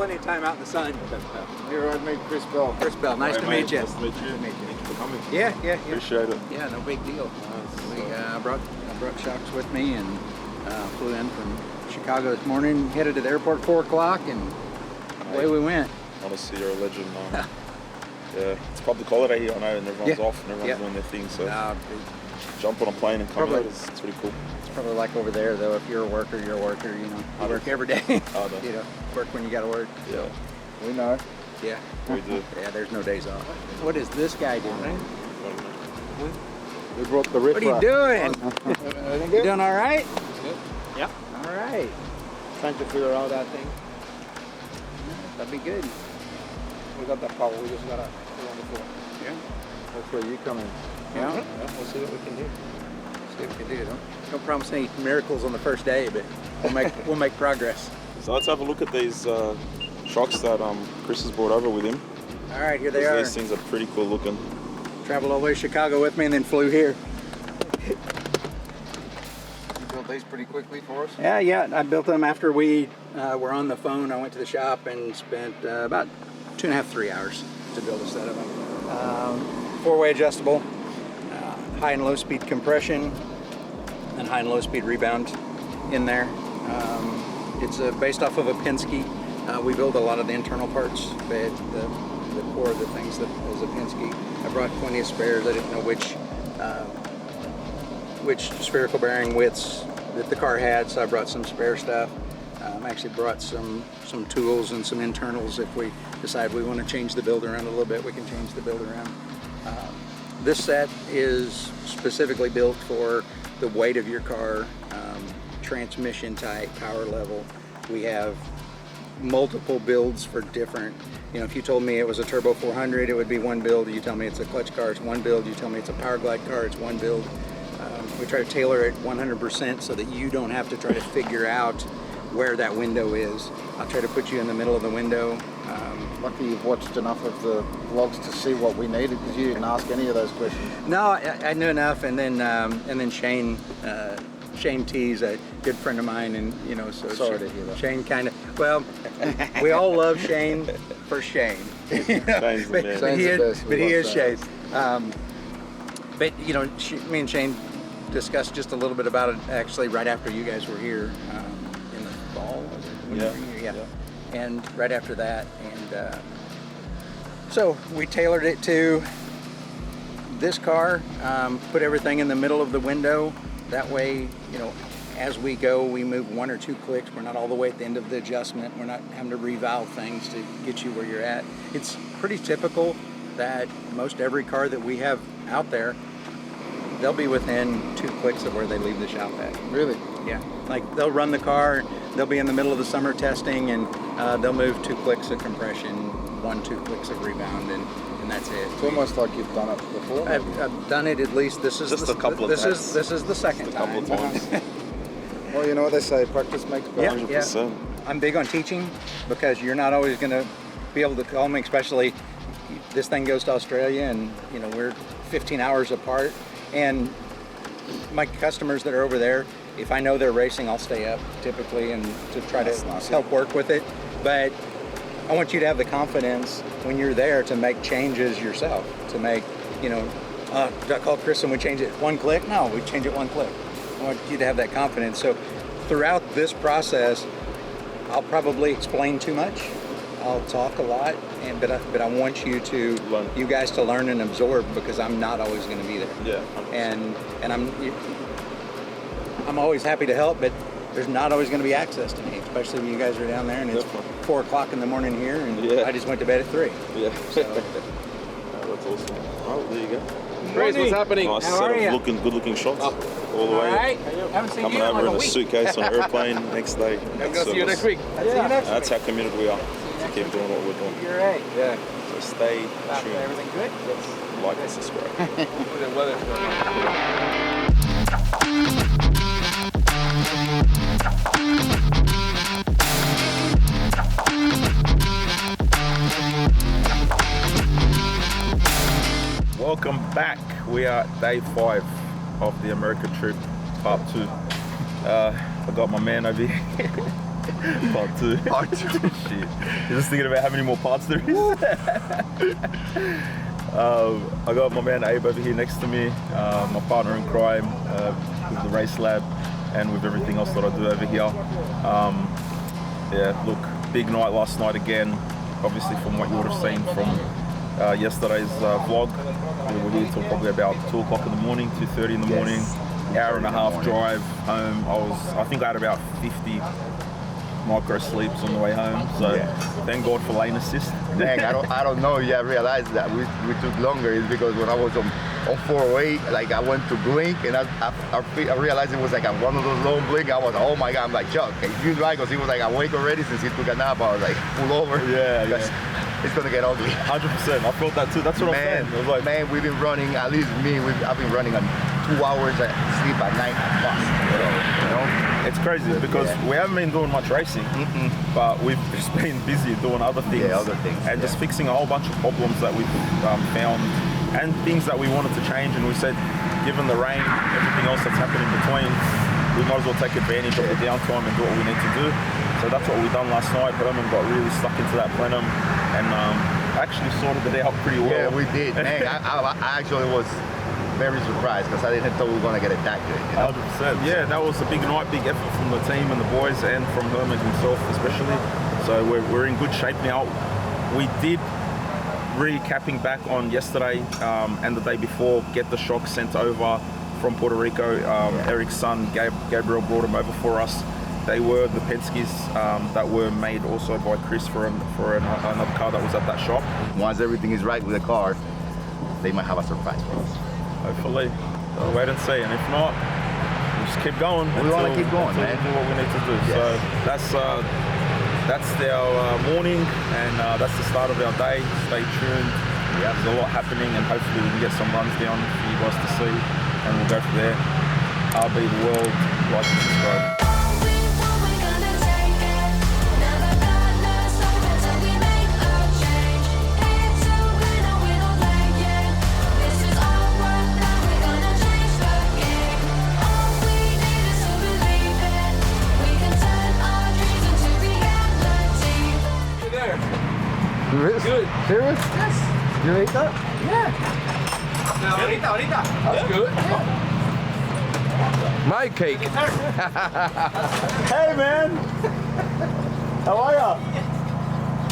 plenty of time out in the sun. Here I meet Chris Bell. Chris Bell, nice to meet you. Nice to meet you. Thank you for coming. Yeah. Appreciate it. Yeah, no big deal. I brought shocks with me and flew in from Chicago this morning, headed to the airport at 4 o'clock, and away we went. Honestly, you're a legend. Yeah, it's public holiday here, I know, and everyone's off and everyone's doing their thing, so jump on a plane and come out, it's pretty cool. It's probably like over there, though. If you're a worker, you know. I work every day. You know, work when you gotta work. Yeah. We know. Yeah. We do. Yeah, there's no days off. What is this guy doing? We brought the riff. What are you doing? Everything You good? doing all right? Good. Yep. All right. Trying to figure out that thing. That'd be good. We got that power. We just gotta put on the floor. Yeah. That's where you come in. Yeah. We'll see what we can do. See what we can do. Don't promise any miracles on the first day, but we'll make progress. So let's have a look at these shocks that Chris has brought over with him. All right, here they are. These things are pretty cool looking. Traveled all the way to Chicago with me and then flew here. You built these pretty quickly for us? Yeah. I built them after we were on the phone. I went to the shop and spent about 2.5, 3 hours to build a set of them. 4-way adjustable, high and low speed compression, and high and low speed rebound in there. It's based off of a Penske. We build a lot of the internal parts, but the core of the things that is a Penske. I brought plenty of spares. I didn't know which spherical bearing widths that the car had, so I brought some spare stuff. I actually brought some tools and some internals. If we decide we want to change the build around a little bit, we can change the build around. This set is specifically built for the weight of your car, transmission type, power level. We have multiple builds for different, if you told me it was a turbo 400, it would be one build. You tell me it's a clutch car, it's one build. You tell me it's a power glide car, it's one build. We try to tailor it 100% so that you don't have to try to figure out where that window is. I'll try to put you in the middle of the window. Lucky you've watched enough of the vlogs to see what we needed, because you didn't ask any of those questions. No, I knew enough, and then Shane T's a good friend of mine, and so Sorry to hear that. Shane kind of, well, we all love Shane for Shane. Shane's the man. But he is Shane. But me and Shane discussed just a little bit about it actually right after you guys were here in the fall. Was it? When you were here? Yeah. And right after that, and so we tailored it to this car. Put everything in the middle of the window. That way, as we go, we move 1 or 2 clicks. We're not all the way at the end of the adjustment. We're not having to revalve things to get you where you're at. It's pretty typical that most every car that we have out there, they'll be within 2 clicks of where they leave the shop at. Really? Yeah. Like they'll run the car, they'll be in the middle of the summer testing, and they'll move 2 clicks of compression, 1, 2 clicks of rebound, and that's it. It's almost like you've done it before. I've done it at least. This is Just a couple of this times. is the second Just a couple time. of times. Well, you know what they say, practice makes perfect. 100%. I'm big on teaching, because you're not always going to be able to call me, especially this thing goes to Australia, and we're 15 hours apart, and my customers that are over there, if I know they're racing, I'll stay up typically and to try to help work with it. But I want you to have the confidence when you're there to make changes yourself, to make, do I call Chris and we change it 1 click? No, we change it 1 click. I want you to have that confidence. So throughout this process, I'll probably explain too much. I'll talk a lot, but I want you guys to learn and absorb, because I'm not always going to be there. Yeah. 100%. And I'm always happy to help, but there's not always going to be access to me, especially when you guys are down there and it's 4 o'clock in the morning here, and I just went to bed at 3. Yeah. So. That's awesome. Oh, there you go. Grace, what's happening? Nice How set are of good-looking shots all the way. All right. Haven't seen Coming you in over like in a a week. suitcase on an airplane next day. I'm gonna see you next week. See you next That's week. how committed we are to keep doing what we're doing. You're right. Yeah. So stay tuned. Everything good? Yes. Like and subscribe. The weather's good. Welcome back. We are at day 5 of the America trip, part 2. I got my man over here. Part 2. Part 2. Shit. You're just thinking about how many more parts there is. I got my man Abe over here next to me, my partner in crime with the race lab and with everything else that I do over here. Yeah, look, big night last night again. Obviously, from what you would have seen from yesterday's vlog, we were here till probably about 2 o'clock in the morning, 2:30 in the morning. Hour and a half drive home. I think I had about 50 micro sleeps on the way home. So thank God for lane assist. Man, I don't know. Yeah, I realized that we took longer is because when I was on 408, like I went to blink and I realized it was like one of those long blink. I was, oh my God, I'm like, Chuck, can you drive? Because he was like awake already since he took a nap. I was like, pull over. Yeah. It's gonna get ugly. 100%. I felt that too. That's what I'm saying. It was like, man, we've been running, at least me, I've been running on 2 hours of sleep at night plus. You know? It's crazy because we haven't been doing much racing, but we've just been busy doing other things. Yeah, other things. And just fixing a whole bunch of problems that we've found and things that we wanted to change. And we said, given the rain, everything else that's happened in between, we might as well take advantage of the downtime and do what we need to do. So that's what we done last night. Herman got really stuck into that plenum and actually sorted it out pretty well. Yeah, we did. Man, I actually was very surprised because I didn't thought we were going to get it that good. You know? 100%. Yeah, that was a big night, big effort from the team and the boys and from Herman himself especially. So we're in good shape now. We did, recapping back on yesterday and the day before, get the shocks sent over from Puerto Rico. Eric's son, Gabriel, brought them over for us. They were the Penske's that were made also by Chris for another car that was at that shop. Once everything is right with the car, they might have a surprise for us. Hopefully. We'll wait and see. And if not, we'll just keep going. We want to keep going, man. Do what we need to do. Yes. So that's our morning and that's the start of our day. Stay tuned. Yeah. There's a lot happening and hopefully we can get some runs down for you guys to see and we'll go from there. RB the world, like and subscribe. Good. Serious? Yes. You ate that? Yeah. No, ahorita. That's good. My cake. Hey man! How are ya?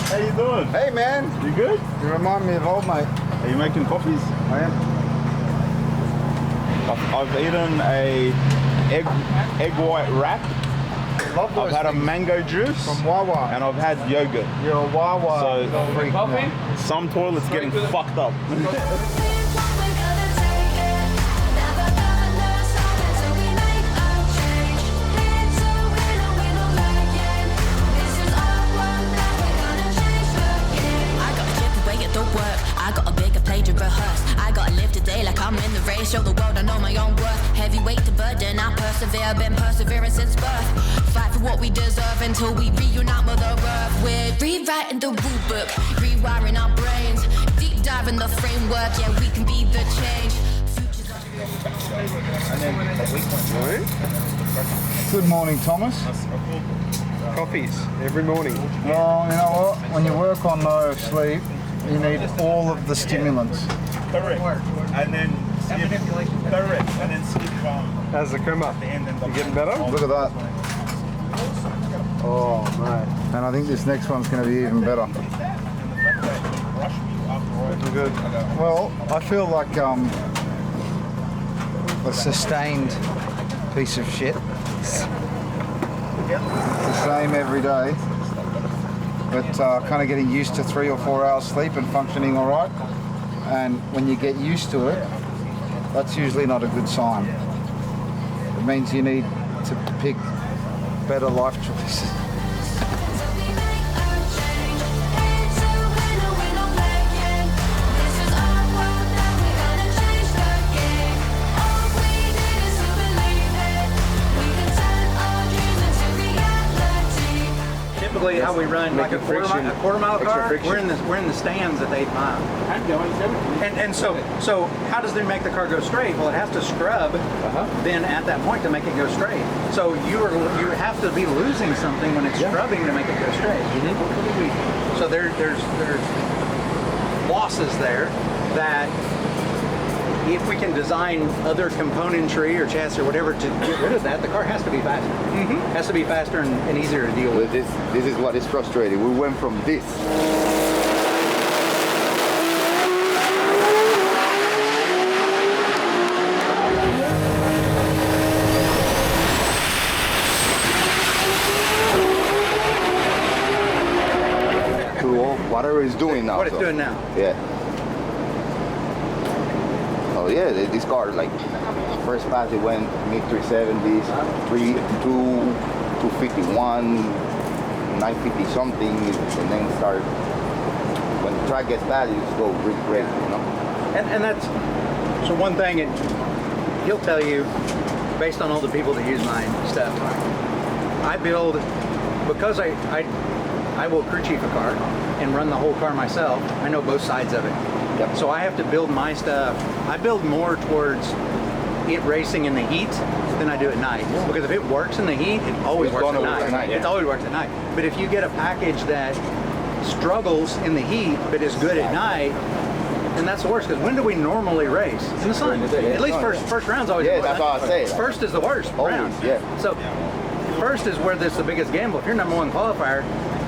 How you doing? Hey man, You good? you remind me of old mate. Are you making coffees? I am. I've eaten a egg white wrap. Love those I've had a things. mango juice From Wawa. and I've had yogurt. You're a Wawa So- freak now. Some toilets getting fucked up. I got a bigger play to rehearse. I gotta live today like I'm in the race. Show the world I know my own worth. Heavyweight to burden, I persevere. Been persevering since birth. Fight for what we deserve until we reunite Mother Earth. We're rewriting the rule book, rewiring our brains, deep diving the framework. Yeah, we can be the change. Good morning, Thomas. Coffees every morning. Well, you know what? When you work on no sleep, you need all of the stimulants. Correct. And then skip. Correct. And then skip How's the crema? the end and the You getting better? Look at that. Oh, mate. And I think this next one's going to be even better. Good. Well, I feel like a sustained piece of shit. It's the same every day, but kind of getting used to 3 or 4 hours sleep and functioning all right. And when you get used to it, that's usually not a good sign. It means you need to pick better life choices. How how we run like a making quarter mile extra car. friction. We're in the stands at 8 Mile. And so how does it make the car go straight? Well, it has to scrub then at that point to make it go straight. So you have to be losing something when it's scrubbing to make it go straight. So there's losses there that if we can design other componentry or chassis or whatever to get rid of that, the car has to be faster. Has to be faster and easier to deal with. This is what is frustrating. We went from this. To whatever it's doing now. What it's doing now. Yeah. Oh yeah, this car, like, first pass it went mid 370s, 251, 950 something, and then start, when the track gets bad, it just go really great, you know? And that's, so one thing, he'll tell you, based on all the people that use my stuff, I build, because I will crew chief a car and run the whole car myself, I know both sides of it. Yep. So I have to build my stuff. I build more towards it racing in the heat than I do at night. Because if it works in the heat, it always works at night. It always works at night. But if you get a package that struggles in the heat but is good at night, then that's the worst. Because when do we normally race? In the sun. At least first round's always the worst. That's all I say. First is the worst round. Yeah. So first is where this is the biggest gamble. If you're number one qualifier,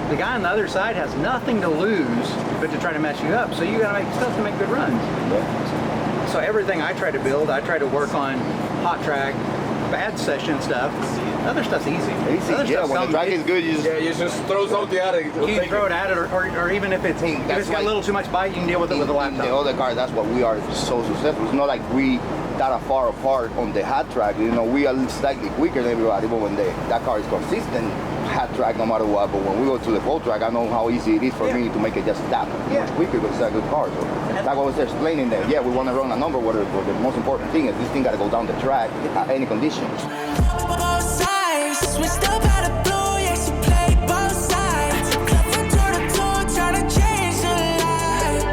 the guy on the other side has nothing to lose but to try to mess you up. So you got to make stuff to make good runs. Yeah. So everything I try to build, I try to work on hot track, bad session stuff. Other stuff's easy. Other Yeah, when the track is good, you just throw something at it. you can throw it at it, or even if it's got a little too much bite, you can deal with it with a in laptop. the other car, that's what we are so successful. It's not like we that far apart on the hot track. You know, we are slightly quicker than everybody, but when that car is consistent, hot track no matter what. But when we go to the full track, I know how easy it is for me to make it just that much quicker because it's a good car. So like I was explaining that, yeah, we want to run a number, but the most important thing is this thing got to go down the track at any conditions. Both sides, switched up out of blue, yeah, she played both sides. Club from door to door, trying to change her life.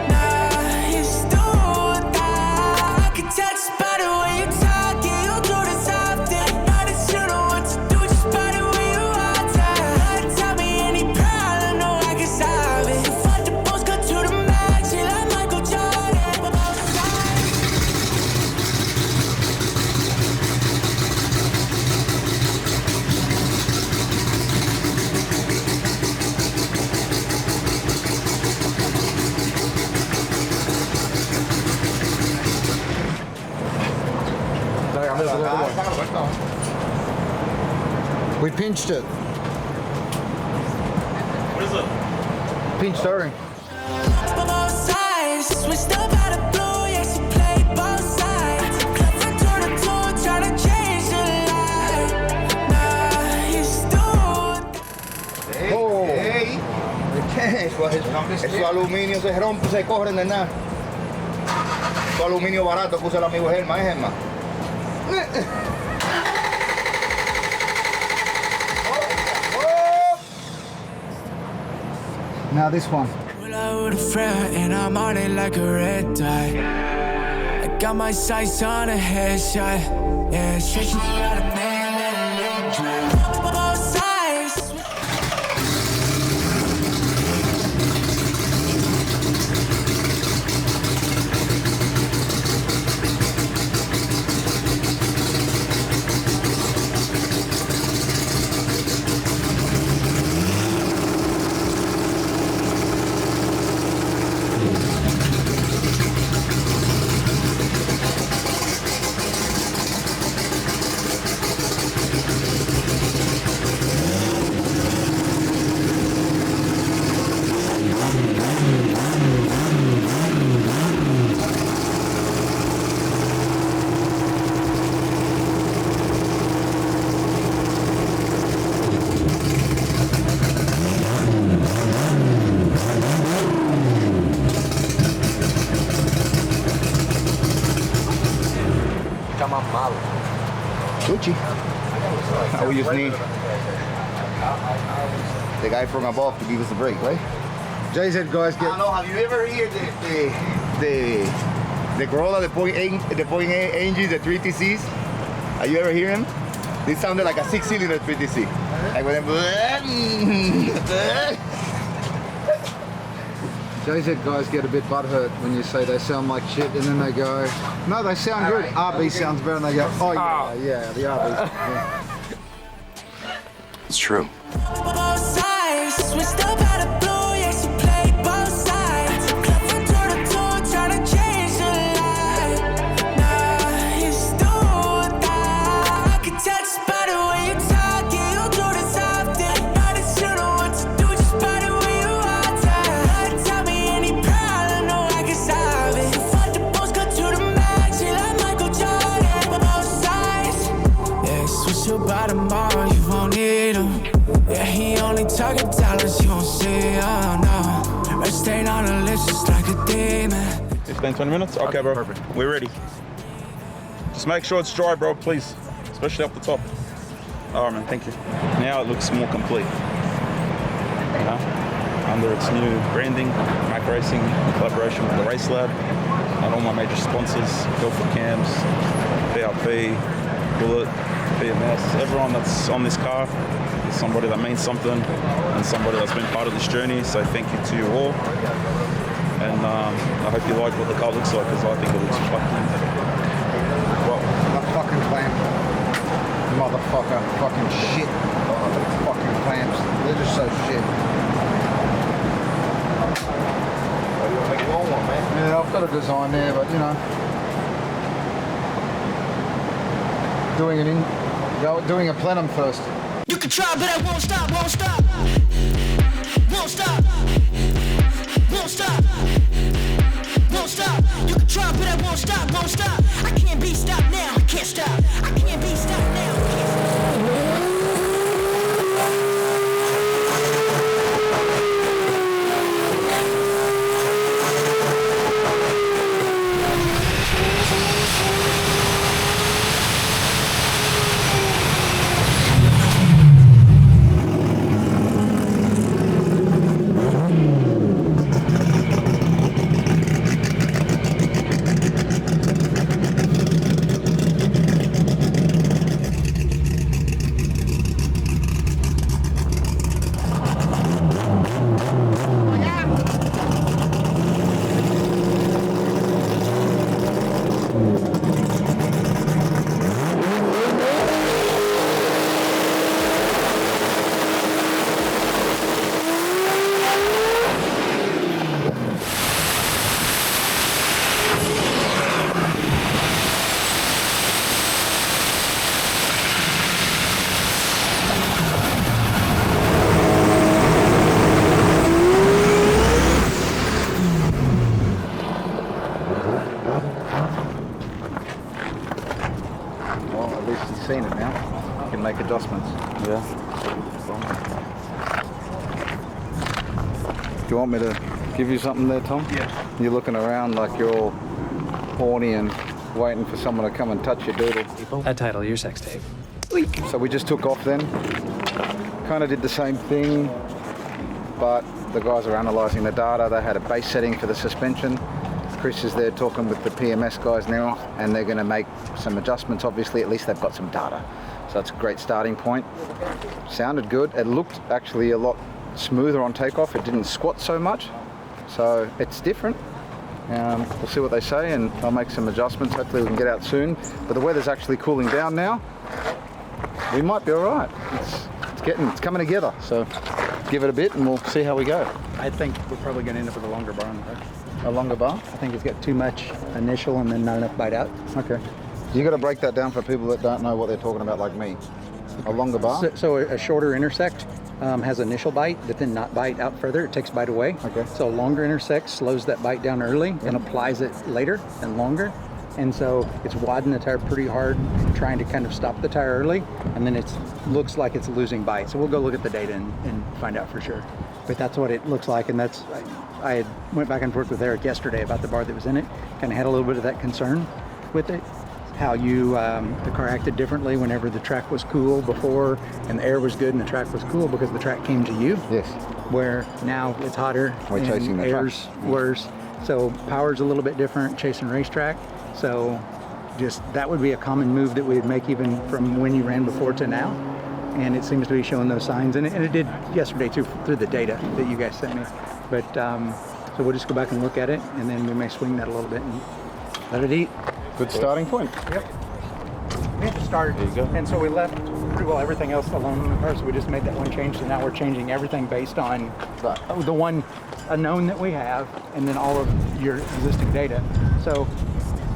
Nah, you stole that. I can tell just by the way you talk, yeah, you do this often. Now that you know what to do, just by the way you are. Gotta tell me any problem, no, I can solve it. You fuck the post, go to the max, yeah, like Michael Jordan. Both sides. We pinched it. What is it? Pinched steering. Both sides, switched up out of blue, yeah, she played both sides. Club from door to door, trying to change her life. Nah, you stole. Eso aluminio se rompe, se corre de nada. Eso aluminio barato puse el amigo Germa, ¿es Germa? Now this one. Pull out with a friend and I'm on it like a red dot. I got my sights on a headshot. Yeah, stretching out a man, let a leg drop. Both sides. Gucci. We just need the guy from above to give us a break, right? JZ guys I get. don't know. Have you ever heard the Corolla, the point eight engine, the 3TCs? Have you ever hear him? They sounded like a 6-cylinder 3TC. Like when JZ guys get a bit butthurt when you say they sound like shit, and then they go, no, they sound good. RB sounds better, and they go, oh yeah, the RB. Yeah. It's true. Both sides, switched up out of blue, yeah, she played both sides. Club from door to door, trying to change her life. Nah, you stole that. I can tell just by the way you talk, yeah, you do this often. Not that you know what to do, just by the way you are. Tell me any problem, no, I can solve it. Fuck the post, cut to the max, yeah, like Michael Jordan. Both sides, yeah, switch your bottom bar, you won't need him. Yeah, he only talking dollars, you won't see, oh no. Red stain on the lips just like a demon. 15, 20 minutes? Okay, bro. Perfect. We're ready. Just make sure it's dry, bro, please. Especially up the top. All right, man, thank you. Now it looks more complete. You know? Under its new branding, Mack Racing, in collaboration with the Race Lab, and all my major sponsors, Guildford Cams, BRP, Bullet, BMS, everyone that's on this car is somebody that means something and somebody that's been part of this journey, so thank you to you all. And I hope you like what the car looks like, because I think it looks fucking well. The fucking clamp. Motherfucker. Fucking shit. The fucking clamps. They're just so shit. Yeah, I've got a design there, but you know. Doing a plenum first. You can try, but I won't stop, won't stop. Won't stop. Won't stop. Won't stop. You can try, but I won't stop, won't stop. I can't be stopped now, I can't stop. I can't be stopped now, I can't stop. Seen it now. You can make adjustments. Yeah. Do you want me to give you something there, Tom? Yeah. You're looking around like you're all horny and waiting for someone to come and touch your doodle. That title, your sex tape. So we just took off then. Kind of did the same thing, but the guys are analysing the data. They had a base setting for the suspension. Chris is there talking with the PMS guys now, and they're going to make some adjustments. Obviously, at least they've got some data. So that's a great starting point. Sounded good. It looked actually a lot smoother on takeoff. It didn't squat so much. So it's different. We'll see what they say, and I'll make some adjustments. Hopefully we can get out soon. But the weather's actually cooling down now. We might be all right. It's coming together. So give it a bit and we'll see how we go. I think we're probably going to end up with a longer bar on the car. A longer bar? I think it's got too much initial and then not enough bite out. Okay. You got to break that down for people that don't know what they're talking about, like me. A longer bar? So a shorter intersect has initial bite, but then not bite out further. It takes bite away. Okay. So a longer intersect slows that bite down early and applies it later and longer. And so it's wadding the tire pretty hard, trying to kind of stop the tire early, and then it looks like it's losing bite. So we'll go look at the data and find out for sure. But that's what it looks like, and that's I had went back and forth with Eric yesterday about the bar that was in it. Kind of had a little bit of that concern with it. how the car acted differently whenever the track was cool before and the air was good and the track was cool because the track came to you. Yes. Where now it's hotter We're and chasing the air's track. worse. So power's a little bit different chasing racetrack. So just that would be a common move that we'd make even from when you ran before to now. And it seems to be showing those signs, and it did yesterday too through the data that you guys sent me. But so we'll just go back and look at it, and then we may swing that a little bit and let it eat. Good starting point. Yep. We had to start, and so we left pretty well everything else alone in the car, so we just made that one change, so now we're changing everything based on the one unknown that we have, and then all of your existing data. So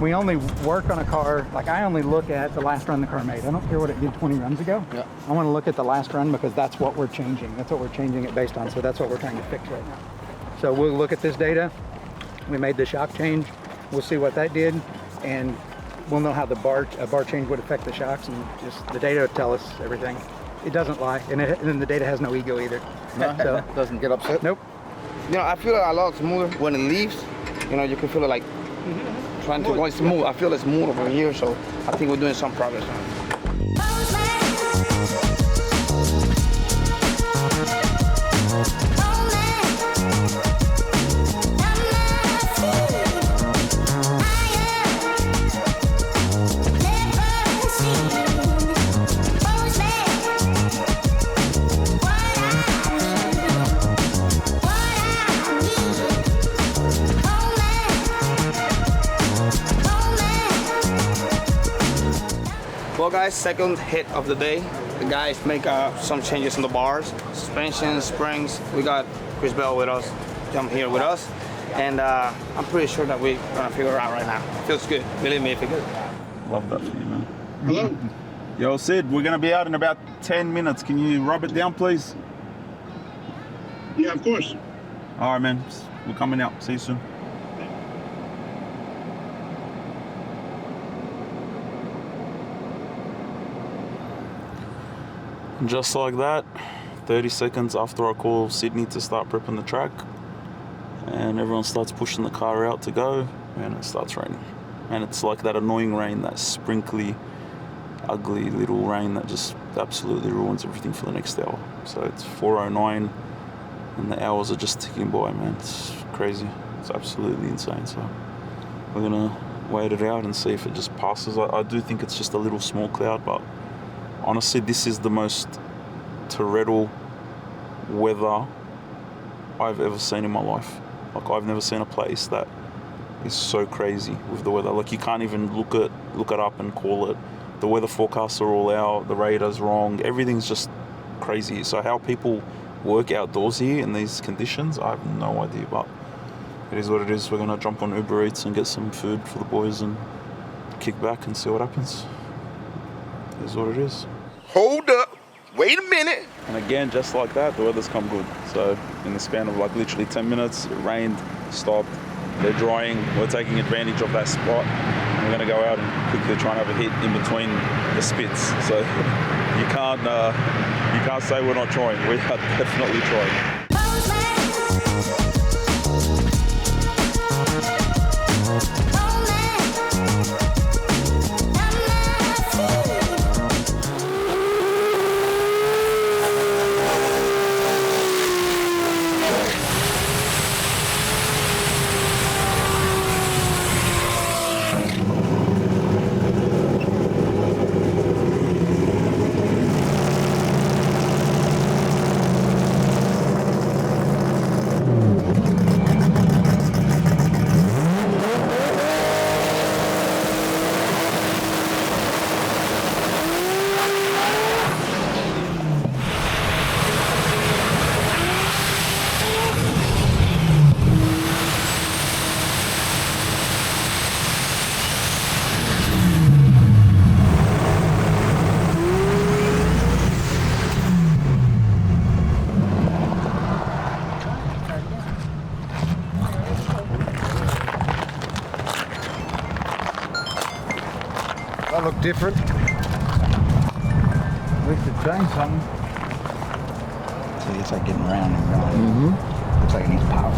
we only work on a car, like I only look at the last run the car made. I don't care what it did 20 runs ago. Yeah. I want to look at the last run because that's what we're changing. That's what we're changing it based on, so that's what we're trying to fix right now. So we'll look at this data. We made the shock change. We'll see what that did, and we'll know how a bar change would affect the shocks, and just the data will tell us everything. It doesn't lie, and then the data has no ego either. No, So, doesn't get upset. nope. You know, I feel it a lot smoother when it leaves. You know, you can feel it like trying to go smooth. I feel it's smooth over here, so I think we're doing some progress on it. Well guys, second hit of the day. The guys make some changes on the bars, suspension, springs. We got Chris Bell with us, Jump here with us. And I'm pretty sure that we're gonna figure it out right now. Feels good, believe me, it feels good. Love that for you, man. Hello? Yo, Sid, we're gonna be out in about 10 minutes. Can you rub it down, please? Yeah, of course. All right, man. We're coming out. See you soon. Just like that, 30 seconds after I call Sydney to start prepping the track, and everyone starts pushing the car out to go, and it starts raining. And it's like that annoying rain, that sprinkly, ugly little rain that just absolutely ruins everything for the next hour. So it's 4:09 and the hours are just ticking by, man. It's crazy. It's absolutely insane. So we're gonna wait it out and see if it just passes. I do think it's just a little small cloud, but honestly, this is the most torrential weather I've ever seen in my life. Like, I've never seen a place that is so crazy with the weather. Like, you can't even look it up and call it. The weather forecasts are all out, the radar's wrong, everything's just crazy. So how people work outdoors here in these conditions, I have no idea, but it is what it is. We're gonna jump on Uber Eats and get some food for the boys and kick back and see what happens. It is what it is. Hold up. Wait a minute. And again, just like that, the weather's come good. So in the span of like literally 10 minutes, it rained, stopped, they're drying, we're taking advantage of that spot. And we're gonna go out and quickly try and have a hit in between the spits. So you can't say we're not trying. We are definitely trying. That looked different. At least it changed something. So it's like getting round and round. Looks like it needs power.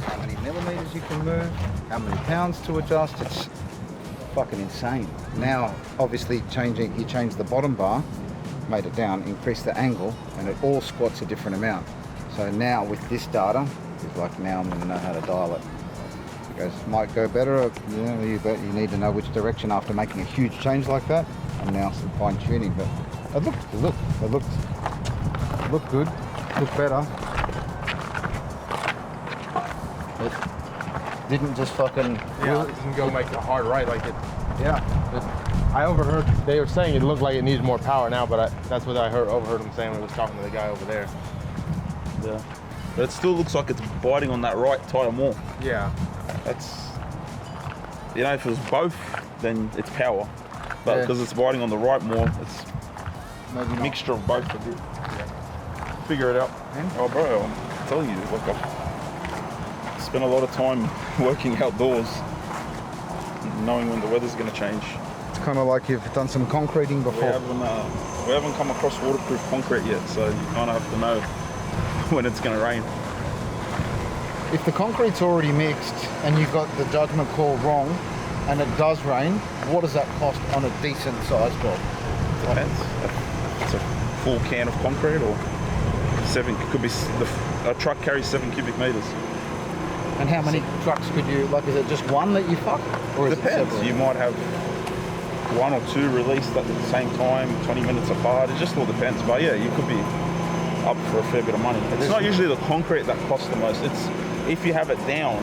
How many millimeters you can to move, how many pounds to adjust. It's fucking insane. Now, obviously, he changed the bottom bar, made it down, increased the angle, and it all squats a different amount. So now with this data, it's like now I'm going to know how to dial it. It goes, might go better, or, you need to know which direction after making a huge change like that. And now some fine tuning, but it looked good, looked better. It didn't just fucking... Yeah, it doesn't go make a hard right like it. Yeah. I overheard, they were saying it looked like it needs more power now, but that's what I overheard them saying when I was talking to the guy over there. Yeah. But it still looks like it's biting on that right tyre more. Yeah. That's, if it was both, then it's power. But because it's biting on the right more, it's maybe a mixture of both of it. Yeah. Figure it out. Oh, bro, I'm telling you, like I've spent a lot of time working outdoors, knowing when the weather's going to change. It's kind of like you've done some concreting before. We haven't come across waterproof concrete yet, so you kind of have to know when it's going to rain. If the concrete's already mixed and you got the judgment call wrong and it does rain, what does that cost on a decent sized job? Depends. It's a full can of concrete or 7, it could be, a truck carries 7 cubic meters. And how many trucks could you, like, is it just one that you fuck? Or It depends. You might have 1 or 2 released at the same time, 20 minutes apart. It just all depends. But yeah, you could be up for a fair bit of money. It's not usually the concrete that costs the most. It's if you have it down,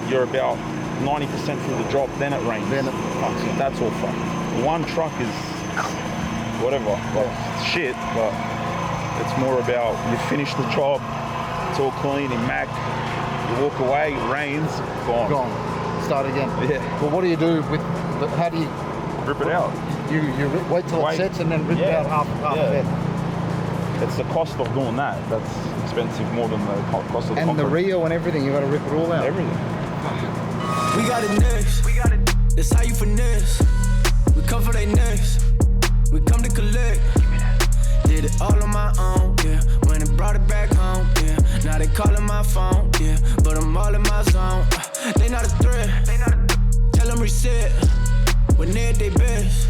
you're about 90% through the job, then it rains. Then it fucks. That's all fucked. One truck is whatever, like shit, but it's more about you finish the job, it's all clean, immaculate. You walk away, it rains, gone. Start again. Yeah. Well, what do you do with, how do you... Rip it out. You wait till it sets and then rip it out half of it. It's the cost of doing that. That's expensive more than the cost of the And concrete. the Rio and everything, you got to rip it all out. Everything. We got it next. That's how you finesse. We come for they next. We come to collect. Did it all on my own, yeah. When it brought it back home, yeah. Now they calling my phone, yeah. But I'm all in my zone. They not a threat. Tell them reset. When they're at their best,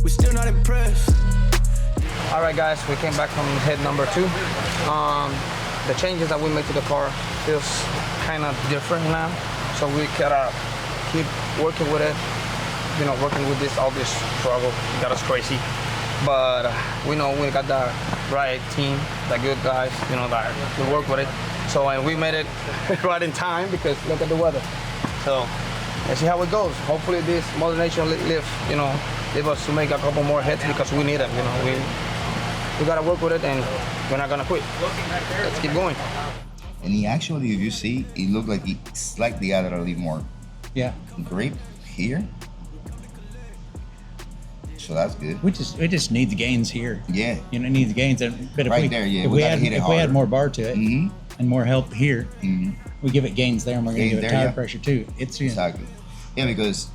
we still not impressed. All right, guys, we came back from head number 2. The changes that we made to the car feels kind of different now, so we gotta keep working with it. Working with all this struggle got us crazy, but we know we got the right team, the good guys, that we work with it. So and we made it right in time because look at the weather. So let's see how it goes. Hopefully this Mother Nature leave us to make a couple more hits because we need them. We gotta work with it and we're not gonna quit. Let's keep going. And he actually, if you see, it looked like he slightly added a little more grip here. So that's good. We just need the gains here. Yeah. Need the gains. But if if we add more bar to it and more help here, we give it gains there and we're gonna give it tire pressure too. Exactly. Yeah, because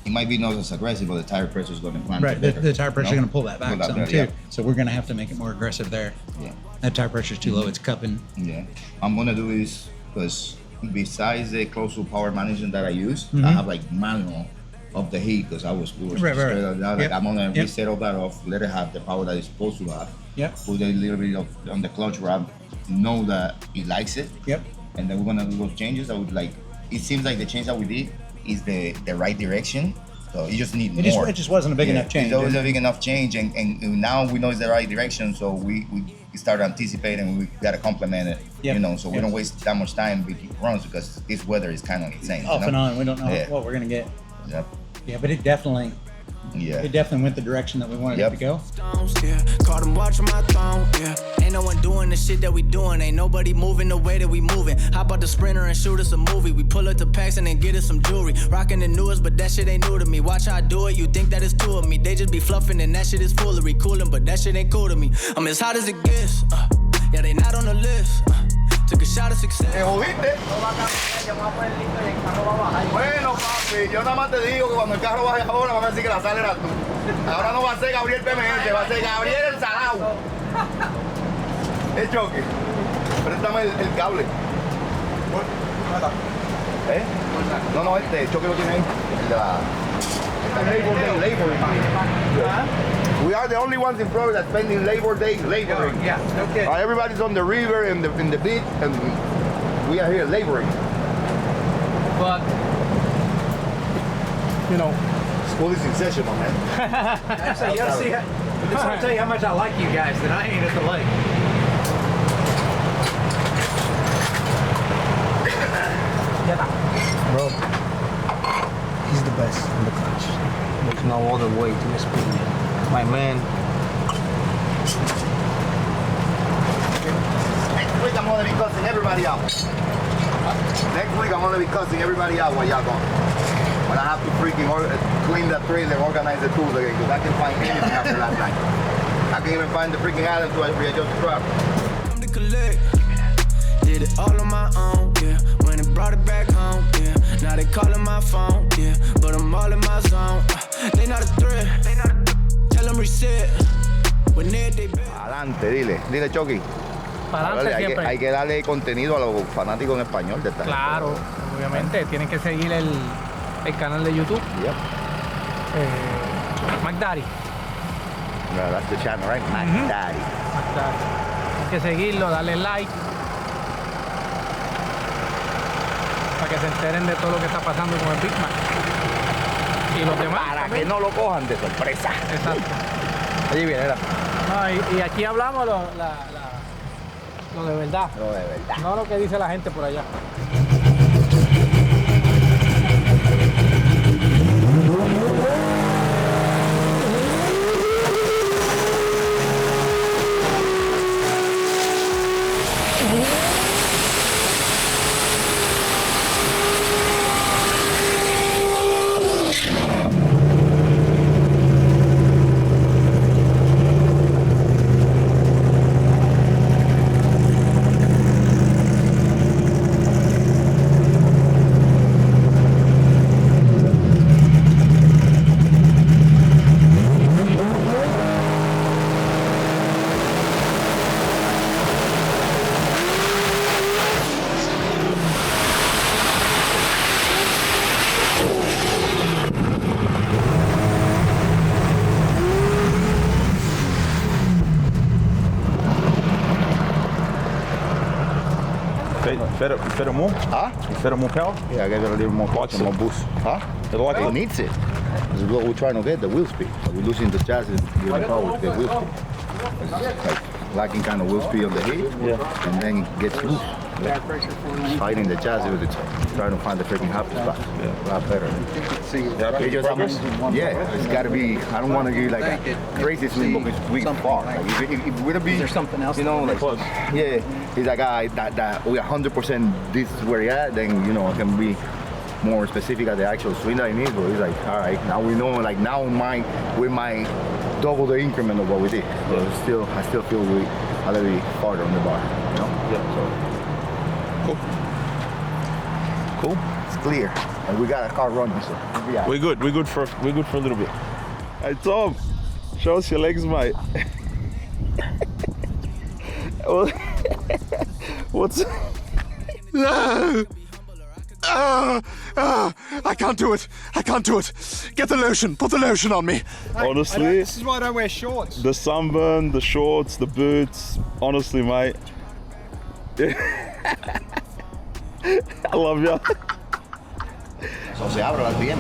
it might be not as aggressive, but the tire pressure is going to climb. Right, the tire pressure is going to pull that back some too. Yeah. So we're going to have to make it more aggressive there. Yeah. That tire pressure is too low, it's cupping. Yeah. I'm going to do this because besides the closed-loop power management that I use, I have like manual of the heat because we were Right. I'm going to reset all that off, let it have the power that it's supposed to have. Yep. Put a little bit of on the clutch wrap, know that it likes it. Yep. And then we're going to do those changes. It seems like the change that we did is the right direction. So you just need more. It just wasn't a big enough change. It was a big enough change, and now we know it's the right direction. So we start anticipating. We got to complement it. So we don't waste that much time between runs because this weather is kind of insane. Off and on, we don't know what we're gonna get. Yep. Yeah, but it definitely went the direction that we wanted it to go. Caught him watching my throne, Ain't no one doing the shit that we doing. Ain't nobody moving the way that we moving. Hop out the Sprinter and shoot us a movie. We pull up to Paxton and get us some jewelry. Rocking the newest, but that shit ain't new to me. Watch how I do it, you think that it's two of me. They just be fluffing and that shit is foolery. Cooling, but that shit ain't cool to me. I'm as hot as it gets. Yeah, they not on the list. Took a shot of success. Bueno, papi, yo nada más te digo que cuando el carro baje ahora van a decir que la sal eras tú. Ahora no va a ser Gabriel PMS, va a ser Gabriel el Salao. El choque. Préstame el cable. ¿Eh? No, choque lo tiene ahí. Labor Day. We are the only ones in Florida spending Labor Day laboring. Yeah, no kidding. Everybody's on the river and in the beach, and we are here laboring. But, you know, School is in session, my man. Actually, you see, this will tell you how much I like you guys that I ain't at the lake. bro, he's the best in the clutch. There's no other way to explain it. My man. Next week I'm gonna be cussing everybody out. Next week I'm gonna be cussing everybody out while y'all gone. When I have to freaking clean that trailer and organize the tools again, because I can't find anything after last night. I can't even find the freaking item to readjust the truck. Come to collect. Did it all on my own, yeah. When it brought it back home, yeah. Now they calling my phone, yeah. But I'm all in my zone. They not a threat. Tell them reset. When they Adelante, dile Chucky. Para adelante siempre. Hay que darle contenido a los fanáticos en español de esta gente. Claro, obviamente. Tienen que seguir el canal de YouTube. Yep. Mack Daddy. No, that's the channel, right? Mack Daddy. Mack Daddy. Hay que seguirlo, darle like. Para que se enteren de todo lo que está pasando con el Big Mack. Y los demás. Para también. que no lo cojan de sorpresa. Exacto. Allí viene, era. No, y aquí hablamos lo de verdad. Lo de verdad. No lo que dice la gente por allá. Fit more? Huh? Fit more power? Yeah, I got a little more clutch, more boost. Huh? It needs it. This is what we're trying to get, the wheel speed. So we're losing the chassis, giving power to get wheel speed. It's like lacking kind of wheel speed on the heat, and then it gets loose. Fighting the chassis with it, trying to find the freaking happy spot. Yeah, a lot better. It's got to be. I don't want to get like a crazy swing because we far. Like if we're to be, There's something else. you know, like he's like that we 100% this is where he at. Then you know I can be more specific at the actual swing that I need. But he's like, all right, now we know. Like now we might double the increment of what we did. But I still feel we a little bit farther on the bar. You know? Yeah. So. Cool. It's clear, and we got a car running, so We're good. We're good for a little bit. Hey Tom, show us your legs, mate. What's? No! I can't do it. I can't do it. Get the lotion. Put the lotion on me. Honestly, This is why I don't wear shorts. the sunburn, the shorts, the boots. Honestly, mate. I love you. Eso se abre la piel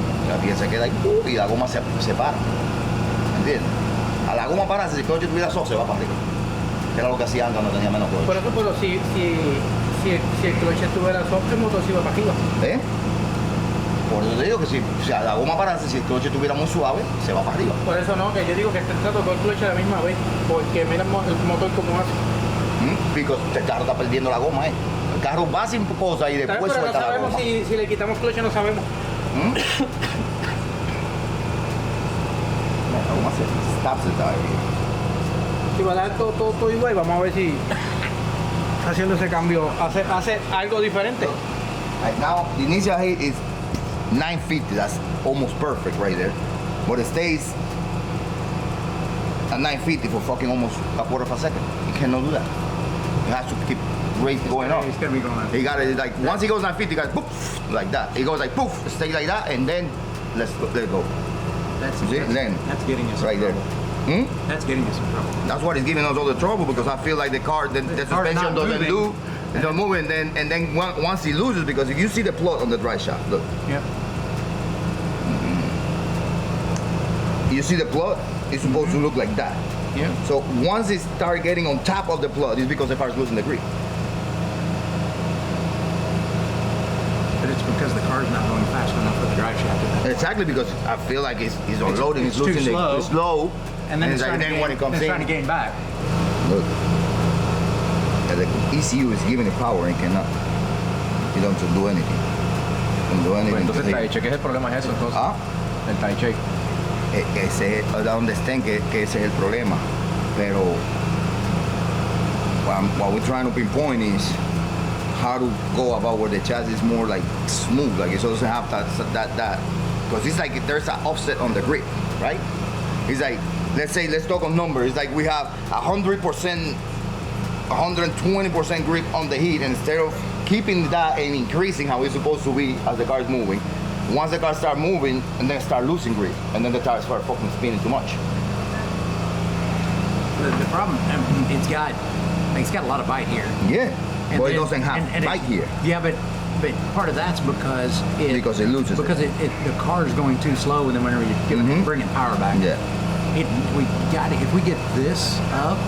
se queda ahí y la goma se para. ¿Entiendes? A la goma para, si el coche tuviera se va para arriba. Que era lo que hacía antes cuando tenía menos coche. Por eso, pero si el cloche estuviera soft, el motor se iba para arriba. ¿Eh? Por eso te digo que si a la goma para, si el coche estuviera muy suave, se va para arriba. Por eso no, que yo digo que esté tocó el cloche a la misma vez. Porque mira el motor como hace. Porque el carro está perdiendo la goma, El carro va sin cosas y después Pero no suelta la sabemos goma. si le quitamos cloche, no sabemos. La goma se está ahí. Si va a dar todo igual, vamos a ver si haciendo ese cambio hace algo diferente. Right now, the initial height is 950. That's almost perfect right there. But it stays at 950 for fucking almost a quarter of a second. You cannot do that. It has to keep rate going up. It's gonna be going up. He got it like once he goes 950, he got poof like that. He goes like poof, stay like that, and then let it go. That's getting us right there. That's getting us in trouble. That's what is giving us all the trouble because I feel like the car, the suspension doesn't do. It's not moving, and then once he loses, because if you see the plot on the dry shaft, look. Yeah. You see the plot? It's supposed to look like that. Yeah. So once it starts getting on top of the plot, it's because the car is losing the grip. But it's because the car's not going fast enough for the drive shaft. Exactly, because I feel like it's unloading, it's losing too slow, and then it's like, trying, when it comes in, trying to gain back. Look, the ECU is giving it power and cannot. You don't do anything. Don't do anything. Entonces el tie check, ¿qué es el problema es eso entonces? ¿Ah? El tie check. Ese es donde estén que ese es el problema. Pero what we're trying to pinpoint is how to go about where the chassis is more like smooth, like it doesn't have that because it's like there's an offset on the grip, right? It's like, let's talk on numbers. It's like we have 100%, 120% grip on the heat, and instead of keeping that and increasing how it's supposed to be as the car is moving, once the car start moving and then start losing grip, and then the tires start fucking spinning too much. The problem, it's got a lot of bite here. Yeah, but it doesn't have bite here. Yeah, but part of that's because it loses. Because the car is going too slow, and then whenever you bring it power back, if we get this up,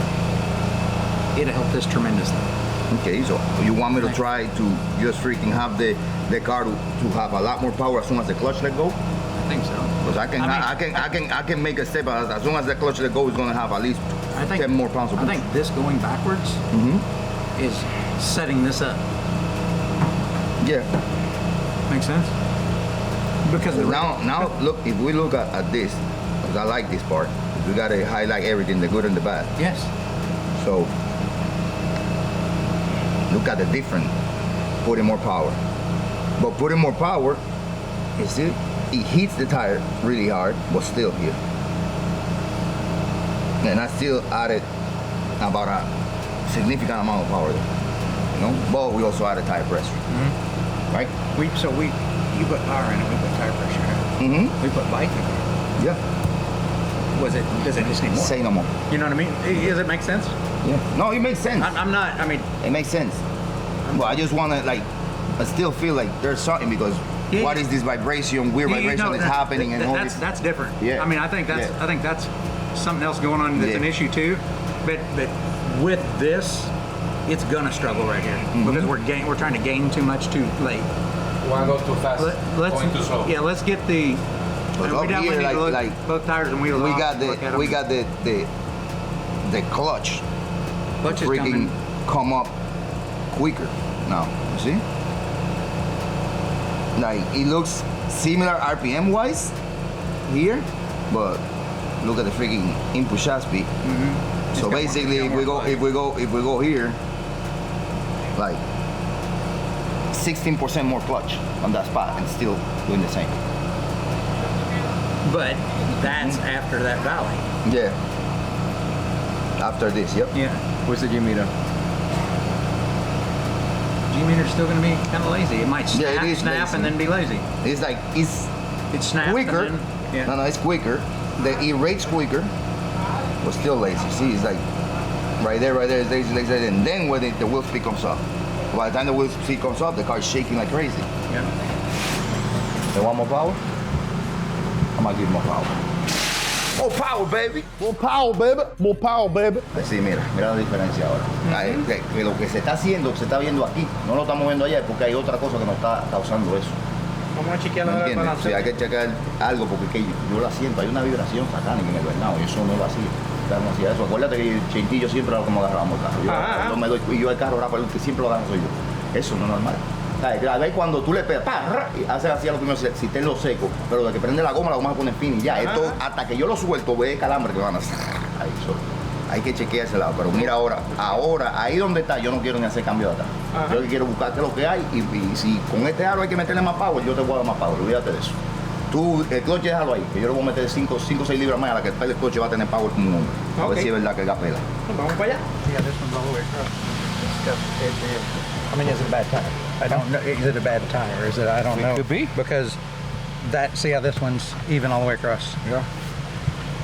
it'll help this tremendously. Okay, so you want me to try to just freaking have the car to have a lot more power as soon as the clutch let go? I think so. Because I can make a step as soon as the clutch let go is going to have at least 10 more pounds of boost. I think this going backwards is setting this up. Yeah. Makes sense? Because now look, if we look at this, because I like this part, we got to highlight everything, the good and the bad. Yes. So look at the difference, putting more power. But putting more power, it hits the tire really hard, but still here. And I still added about a significant amount of power there. You know? But we also added tire pressure. Right? You put power in it, we put tire pressure in it. We put bite in it. Yeah. Does it just need more? Say no more. You know what I mean? Does it make sense? Yeah. No, it makes sense. It makes sense. Well, I just want to I still feel like there's something because what is this vibration, weird vibration that's happening and all this? That's different. Yeah. I think that's something else going on that's an issue too. But with this, it's gonna struggle right here because we're trying to gain too much too late. Want to go too fast? Going too slow. Yeah, let's get the. We definitely need to look both tires and wheels. We got the clutch. Clutch is freaking come up quicker now. You see? Like it looks similar RPM wise here, but look at the freaking input shaft speed. So basically, if we go here, like 16% more clutch on that spot, and still doing the same. But that's after that valley. Yeah. After this, yep. Yeah. Where's the G meter? G meter's still going to be kind of lazy. It might snap and then be lazy. It's like it snaps quicker. And then, No, it's quicker. It rates quicker, but still lazy. See, it's like right there, it's lazy, and then when the wheel speed comes up. By the time the wheel speed comes up, the car is shaking like crazy. Yeah. They want more power? I might give more power. More power, baby. More power, baby. More power, baby. Sí, mira la diferencia ahora. Que lo que se está haciendo, se está viendo aquí, no lo estamos viendo allá, porque hay otra cosa que nos está causando eso. Vamos a chequear la balance. Sí, hay que checar algo porque yo la siento, hay una vibración satánica en el Bernado y eso no lo hacía. No hacía eso. Acuérdate que el Chintillo siempre era como agarrábamos el carro. Yo el carro era para el que siempre lo agarro soy yo. Eso no es normal. A ver, cuando tú le pegas, y haces así a lo primero, si te lo seco, pero de que prende la goma se pone fin y ya. Esto, hasta que yo lo suelto, ve calambre que van a hacer. Ahí, hay que chequear ese lado. Pero mira ahora, ahí donde está, yo no quiero ni hacer cambio de acá. Yo lo que quiero buscar qué es lo que hay y si con este aro hay que meterle más power, yo te voy a dar más power, olvídate de eso. Tú, el clutch déjalo ahí, que yo le voy a meter 5 o 6 libras más a la que el clutch va a tener power como un hombre. A ver si es verdad que el gas pela. Vamos para allá. Yeah, this one's all the way across. I mean, is it a bad tire? I don't know. Is it a bad tire? Is it? I don't know. Could be. Because that. See how this one's even all the way across. Yeah.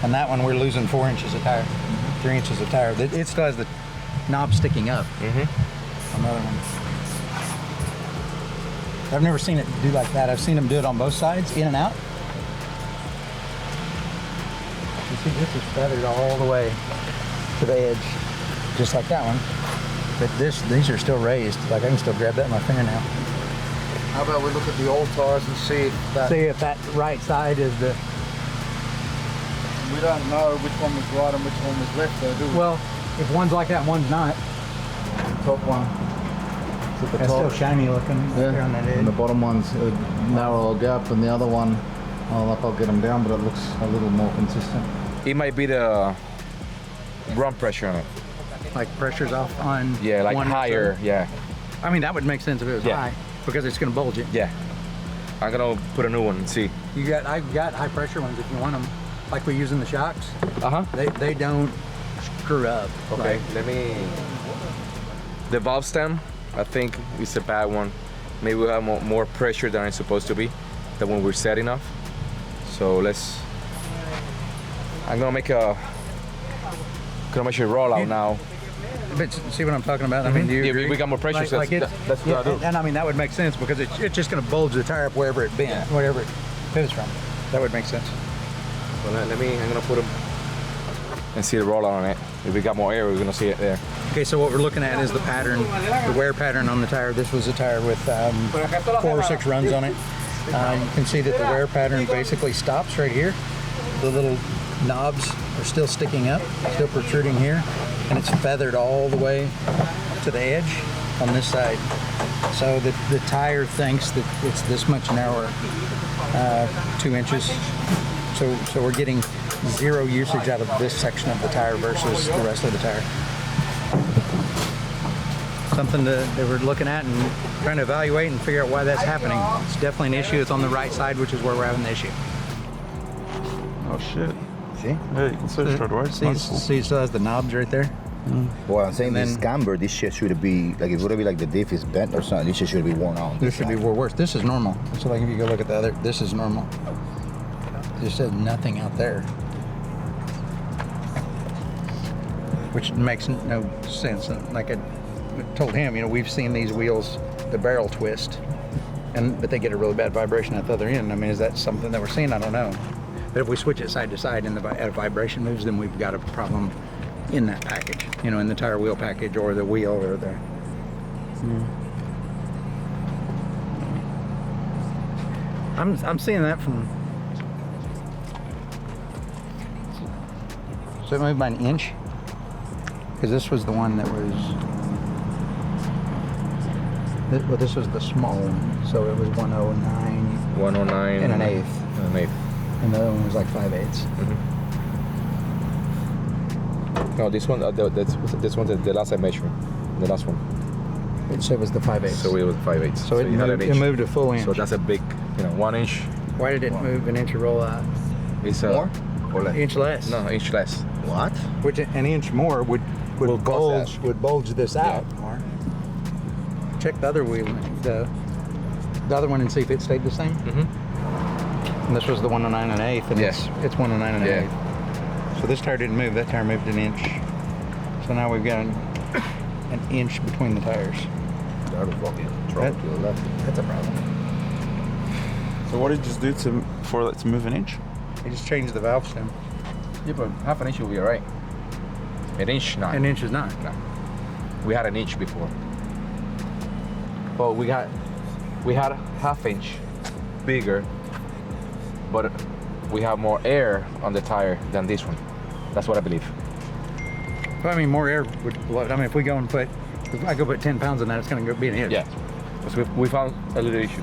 And that one we're losing 4 inches of tire, 3 inches of tire. It still has the knob sticking up. Another one. I've never seen it do like that. I've seen them do it on both sides, in and out. You see, this is feathered all the way to the edge, just like that one. But these are still raised. Like I can still grab that with my fingernail. How about we look at the old tires and see if that right side is the. We don't know which one was right and which one was left, though, do we? Well, if one's like that, one's not. Top one. It's still shiny looking there on that edge. And the bottom one's a narrower gap, and the other one, I'll get them down, but it looks a little more consistent. It might be the run pressure on it. Like pressure's off on. Yeah, like one higher. side. Yeah. I mean, that would make sense if it was high, because it's going to bulge it. Yeah. I'm gonna put a new one and see. I've got high pressure ones if you want them, like we use in the shocks. They don't screw up. Okay. Like, Let me. The valve stem, I think it's a bad one. Maybe we have more pressure than it's supposed to be, than when we're setting off. So I'm gonna make a rollout now. But see what I'm talking about? I mean, do you agree? we got more pressure. Like that's what I do. And I mean, that would make sense because it's just going to bulge the tire up wherever it bends, wherever it pivots from. That would make sense. Well, I'm gonna put them and see the rollout on it. If we got more air, we're gonna see it there. Okay, so what we're looking at is the pattern, the wear pattern on the tire. This was a tire with 4 or 6 runs on it. You can see that the wear pattern basically stops right here. The little knobs are still sticking up, still protruding here, and it's feathered all the way to the edge on this side. So the tire thinks that it's this much narrower, 2 inches. So we're getting 0 usage out of this section of the tire versus the rest of the tire. Something that we're looking at and trying to evaluate and figure out why that's happening. It's definitely an issue. It's on the right side, which is where we're having the issue. Oh shit. See? Yeah, you can see it straight away. See, it still has the knobs right there. Well, I'm saying this camber, this shit should be like, it would be like the diff is bent or something. This shit should be worn out. This should be worse. This is normal. So like if you go look at the other, this is normal. There says nothing out there, which makes no sense. Like I told him, we've seen these wheels, the barrel twist, but they get a really bad vibration at the other end. I mean, is that something that we're seeing? I don't know. But if we switch it side to side and a vibration moves, then we've got a problem in that package, in the tire wheel package or the wheel or the. I'm seeing that from. So it moved by an inch? Because this was the one that was. Well, this was the small one, so it was 109. 109 and an eighth. And an eighth. And the other one was like 5/8. No, this one. This one's the last I measured. The last one. So it was the 5/8. So it was 5/8. So it moved a full inch. So that's a big, 1 inch. Why did it move an inch or roll out? It's more or less? Inch less. No, inch less. What? Which an inch more would bulge this out more. Check the other wheel, the other one, and see if it stayed the same. And this was the 109 and 1/8, and it's 109 and 1/8. So this tire didn't move. That tire moved an inch. So now we've got an inch between the tires. That was fucking trouble to the left. That's a problem. So what did you just do for it to move an inch? You just changed the valve stem. Yeah, but half an inch will be alright. An inch, not. An inch is not. No. We had an inch before. Well, we had half inch bigger, but we have more air on the tire than this one. That's what I believe. Well, I mean, more air would blow it. I mean, if I go put 10 pounds in that, it's going to be an inch. Yeah. Because we found a little issue.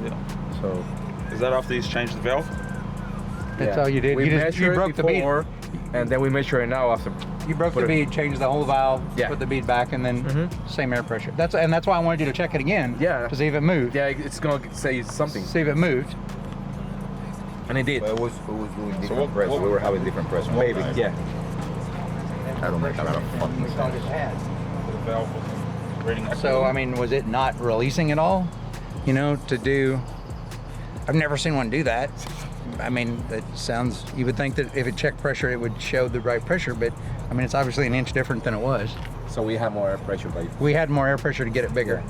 Yeah. So. Is that after you changed the valve? That's all you did. We You broke the bead. And then we measure it now after. You broke the bead, changed the whole valve, put the bead back, and then same air pressure. That's why I wanted you to check it again. Yeah. To see if it moved. Yeah, it's gonna say something. See if it moved. And it did. But it was doing different press. We were having different press. Maybe, yeah. I don't make a lot of fucking sense. The valve. So, I mean, was it not releasing at all? You know, to do, I've never seen one do that. I mean, it sounds, you would think that if it checked pressure, it would show the right pressure, but I mean, it's obviously an inch different than it was. So we had more air pressure, but we had more air pressure to get it bigger.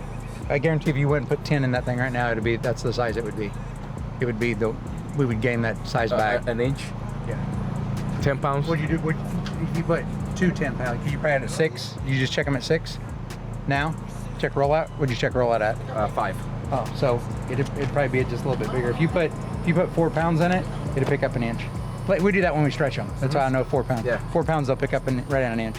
I guarantee if you went and put 10 in that thing right now, it'd be, that's the size it would be. It would be we would gain that size back. An inch? Yeah. 10 pounds? What'd you do? If you put 2 10 pounds, you probably had at 6. You just check them at 6 now? Check rollout? What'd you check rollout at? 5. Oh, so it'd probably be just a little bit bigger. If you put 4 pounds in it, it'll pick up an inch. We do that when we stretch them. That's how I know 4 pounds. Yeah. 4 pounds, they'll pick up right on an inch.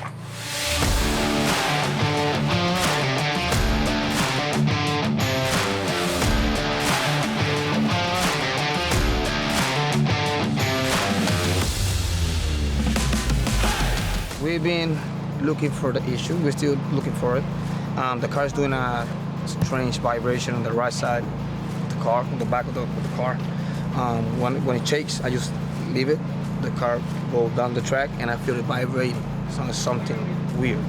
We've been looking for the issue. We're still looking for it. The car is doing a strange vibration on the right side of the car, on the back of the car. When it shakes, I just leave it. The car goes down the track, and I feel it vibrate. So it's something weird.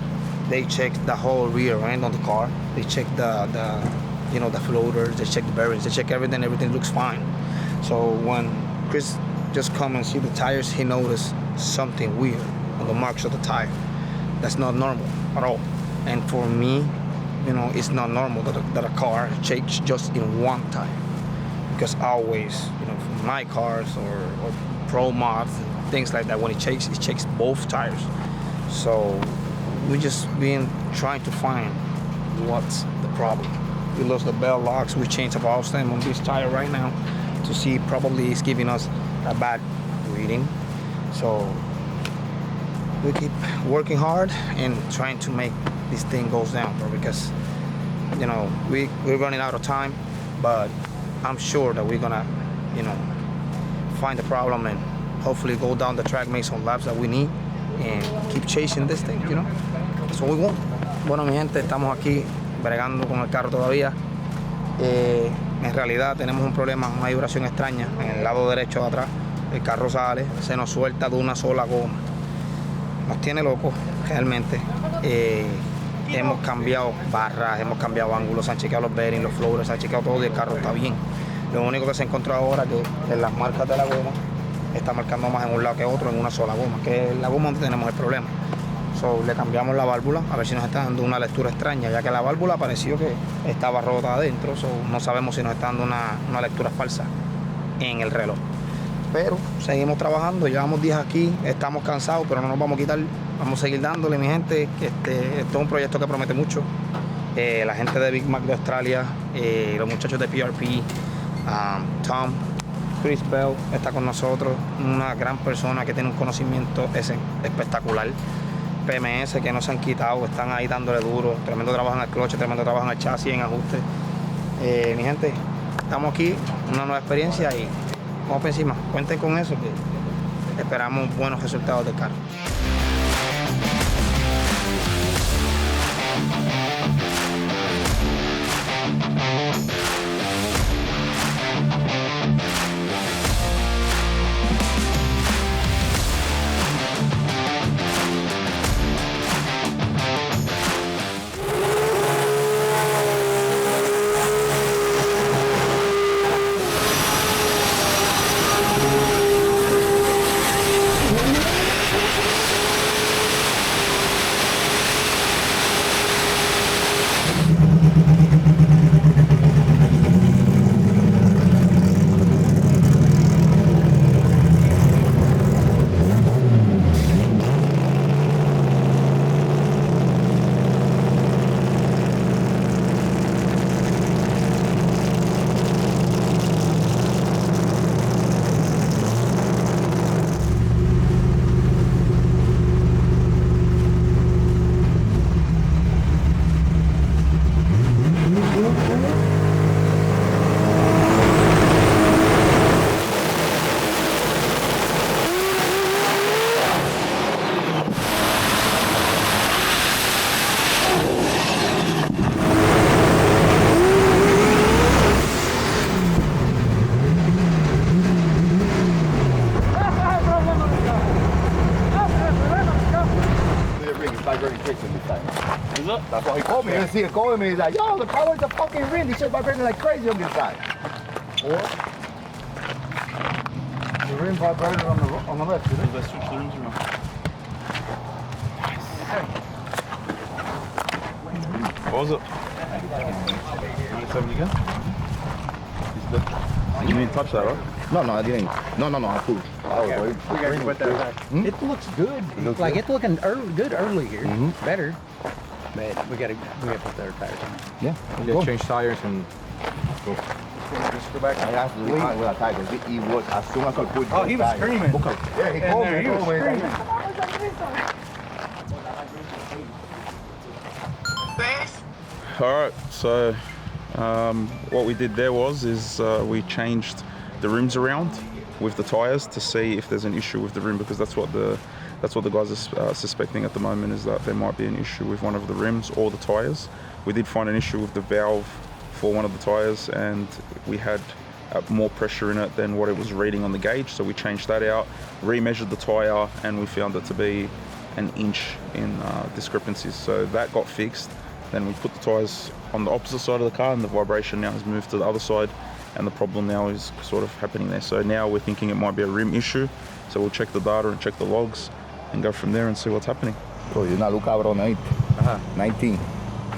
They check the whole rear end on the car. They check the floaters. They check the bearings. They check everything. Everything looks fine. So when Chris just come and see the tires, he noticed something weird on the marks of the tire. That's not normal at all. And for me, it's not normal that a car shakes just in one tire. Because always, for my cars or Pro mods, things like that, when it shakes both tires. So we just been trying to find what's the problem. We lost the bell locks. We changed the valve stem on this tire right now to see probably it's giving us a bad reading. So we keep working hard and trying to make this thing goes down, bro, because we're running out of time, but I'm sure that we're gonna find the problem and hopefully go down the track, make some laps that we need and keep chasing this thing, That's what we want. Bueno, mi gente, estamos aquí bregando con el carro todavía. En realidad tenemos un problema, una vibración extraña en el lado derecho de atrás. El carro sale, se nos suelta de una sola goma. Nos tiene locos realmente. Hemos cambiado barras, hemos cambiado ángulos, se han chequeado los bearings, los floaters, se han chequeado todo y el carro está bien. Lo único que se encontró ahora es que en las marcas de la goma está marcando más en un lado que otro en una sola goma, que es la goma donde tenemos el problema. So, le cambiamos la válvula a ver si nos está dando una lectura extraña, ya que la válvula pareció que estaba rota adentro, so, no sabemos si nos está dando una lectura falsa en el reloj. Pero seguimos trabajando, llevamos días aquí, estamos cansados, pero no nos vamos a quitar, vamos a seguir dándole, mi gente, que este es un proyecto que promete mucho. La gente de Big Mack de Australia, los muchachos de PRP, Tom, Chris Bell está con nosotros, una gran persona que tiene un conocimiento espectacular. PMS que no se han quitado, están ahí dándole duro, tremendo trabajo en el cloche, tremendo trabajo en el chasis, en ajuste. Mi gente, estamos aquí, una nueva experiencia y vamos por encima, cuenten con eso, que esperamos buenos resultados del carro. That's why he called me. You see, he called me. He's like, yo, the car was a fucking rim. He said vibrating like crazy on this side. Or the rim vibrated on the left, didn't it? Let's switch the rims around. What was it? 97 again? You didn't touch that, right? No, I didn't. No, I pulled. It looks good. It's looking good early here. Better. But we gotta put their tires on. Yeah. We gotta change tires and go. Just go back. I asked him with a tire because he was, as soon as I put Oh, he was screaming. Okay. Yeah, he called me. He was screaming. All right, so what we did there was we changed the rims around with the tires to see if there's an issue with the rim, because that's what the guys are suspecting at the moment, is that there might be an issue with one of the rims or the tires. We did find an issue with the valve for one of the tires, and we had more pressure in it than what it was reading on the gauge, so we changed that out, remeasured the tire, and we found it to be an inch in discrepancies. So that got fixed. Then we put the tires on the opposite side of the car, and the vibration now has moved to the other side, and the problem now is sort of happening there. So now we're thinking it might be a rim issue, so we'll check the data and check the logs and go from there and see what's happening. Oh, you're not look out on 8. 19.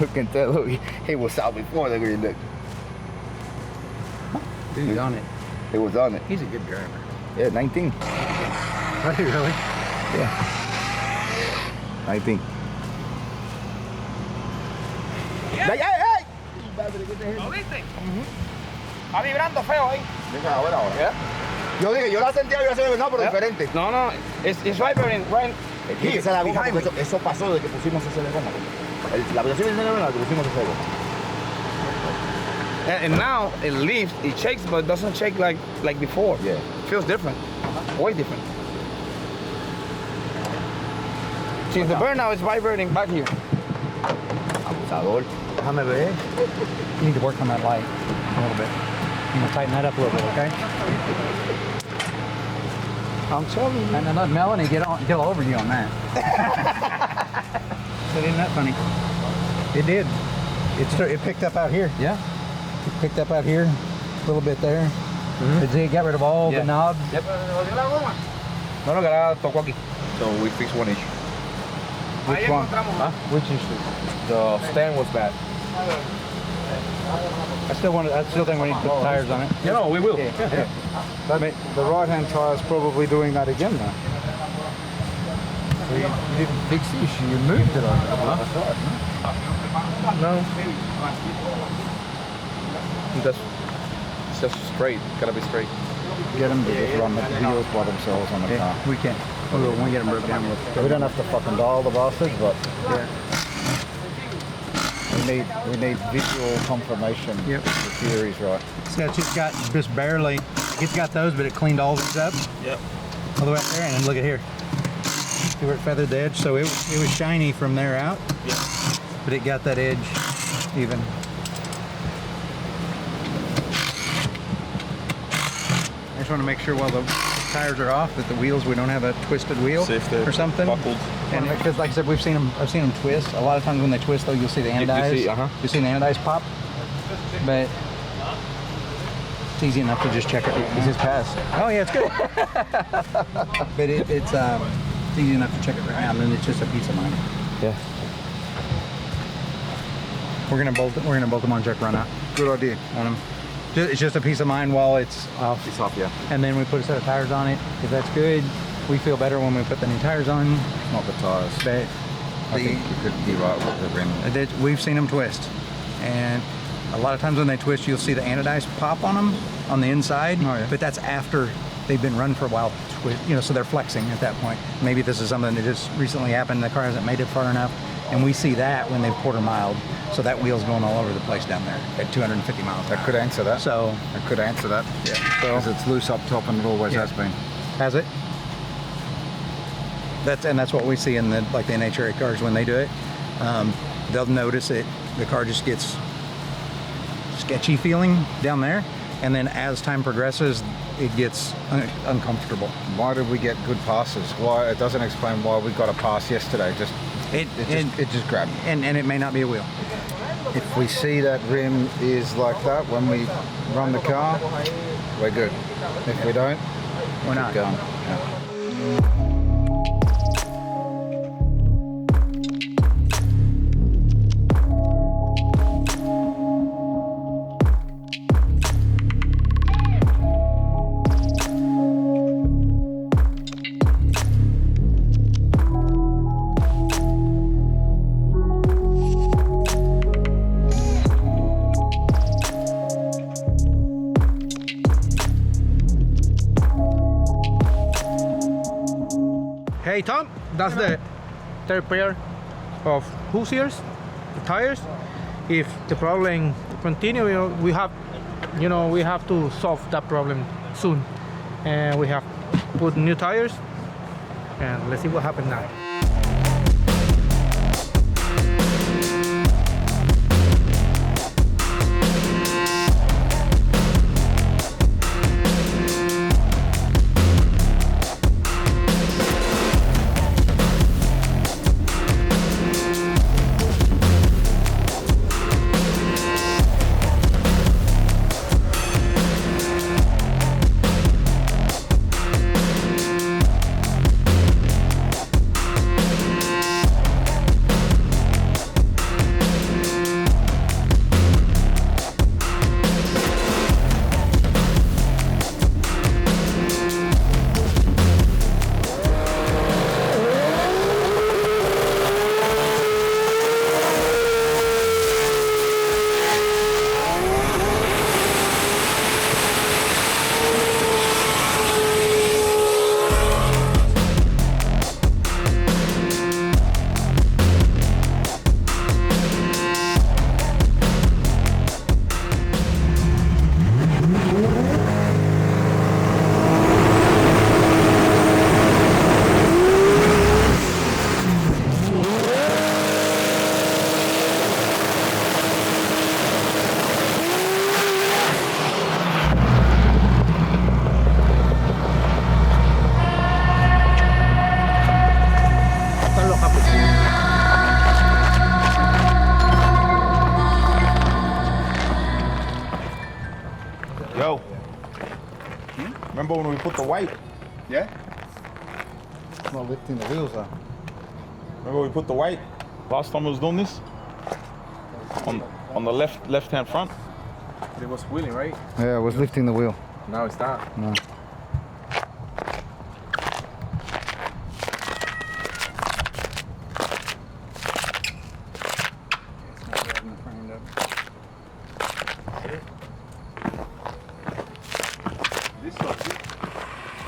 You can tell, look, he was out before the green deck. He's on it. He was on it. He's a good driver. Yeah, 19. Are you really? Yeah. 19. ¡Ey! ¿Lo viste? Está vibrando feo ahí. Deja ver ahora. Yo dije, yo la sentía, yo la no, pero diferente. No, it's vibrating right. Sí, esa es la goma, porque eso pasó desde que pusimos ese de goma. La vibración de la que pusimos ese de goma. And now it leaves, it shakes, but it doesn't shake like before. Yeah. It feels different. Way different. See, the burnout is vibrating back here. Abusador. Déjame ver. You need to work on that light a little bit. You want to tighten that up a little bit, okay? I'm telling you. And then let Melanie get over you on that. But isn't that funny? It did. It picked up out here. Yeah. It picked up out here, a little bit there. Did it get rid of all the knobs? Yep. No, que ahora tocó aquí. So we fixed one issue. Which one? Huh? Which issue? The stand was bad. I still think we need to put tires on it. Yeah, no, we will. Yeah. The right-hand tire is probably doing that again now. So you didn't fix the issue, you moved it on. No. It's just straight. Gotta be straight. Get them to just run the wheels by themselves on the car. We can. When we get them broke down, We don't have to fucking dial the bastards, but we need visual confirmation. Yep. The theory's right. So it's just barely. It's got those, but it cleaned all these up. Yep. All the way up there, and then look at here. See where it feathered the edge? So it was shiny from there out. Yep. But it got that edge even. I just want to make sure while the tires are off that the wheels, we don't have a twisted wheel or something. Buckled. And because, like I said, I've seen them twist. A lot of times when they twist, though, you'll see the anodize. You see the anodize pop. But it's easy enough to just check it. It's just passed. Oh yeah, it's good. But it's easy enough to check it right now, and then it's just a peace of mind. Yeah. We're gonna bolt them on, check run out Good idea. on them. It's just a peace of mind while it's off. It's off, yeah. And then we put a set of tires on it. If that's good, we feel better when we put the new tires on. Not the tires. But I think you could be right with the rim. we've seen them twist, and a lot of times when they twist, you'll see the anodized pop on them on the inside. Oh, yeah. But that's after they've been run for a while. So they're flexing at that point. Maybe this is something that just recently happened. The car hasn't made it far enough, and we see that when they've quarter miled. So that wheel's going all over the place down there at 250 miles. That could answer that. So That could answer that. Yeah. Because it's loose up top and it always has been. Has it? That's what we see in the NHRA cars when they do it. They'll notice it. The car just gets sketchy feeling down there, and then as time progresses, it gets uncomfortable. Why did we get good passes? Why? It doesn't explain why we got a pass yesterday. Just It just grabbed. And it may not be a wheel. If we see that rim is like that when we run the car, we're good. If we don't, we're not going. Yeah. Hey Tom, that's the third pair of hoses, the tires. If the problem continue, we have to solve that problem soon, and we have put new tires, and let's see what happens now. Yo, remember when we put the weight? Yeah? It's not lifting the wheels though. Remember we put the weight? Last time I was doing this? On the left-hand front? It was wheeling, right? Yeah, it was lifting the wheel. Now it's not. No.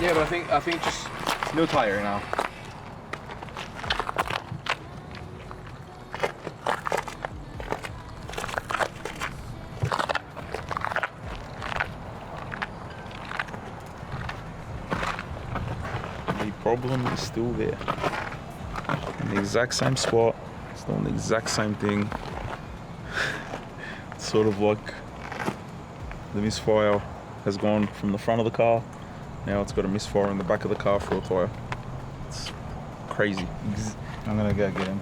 Yeah, but I think just no tire now. The problem is still there. In the exact same spot, it's doing the exact same thing. It's sort of like the misfire has gone from the front of the car. Now it's got a misfire in the back of the car for a tyre. It's crazy. I'm gonna go get him.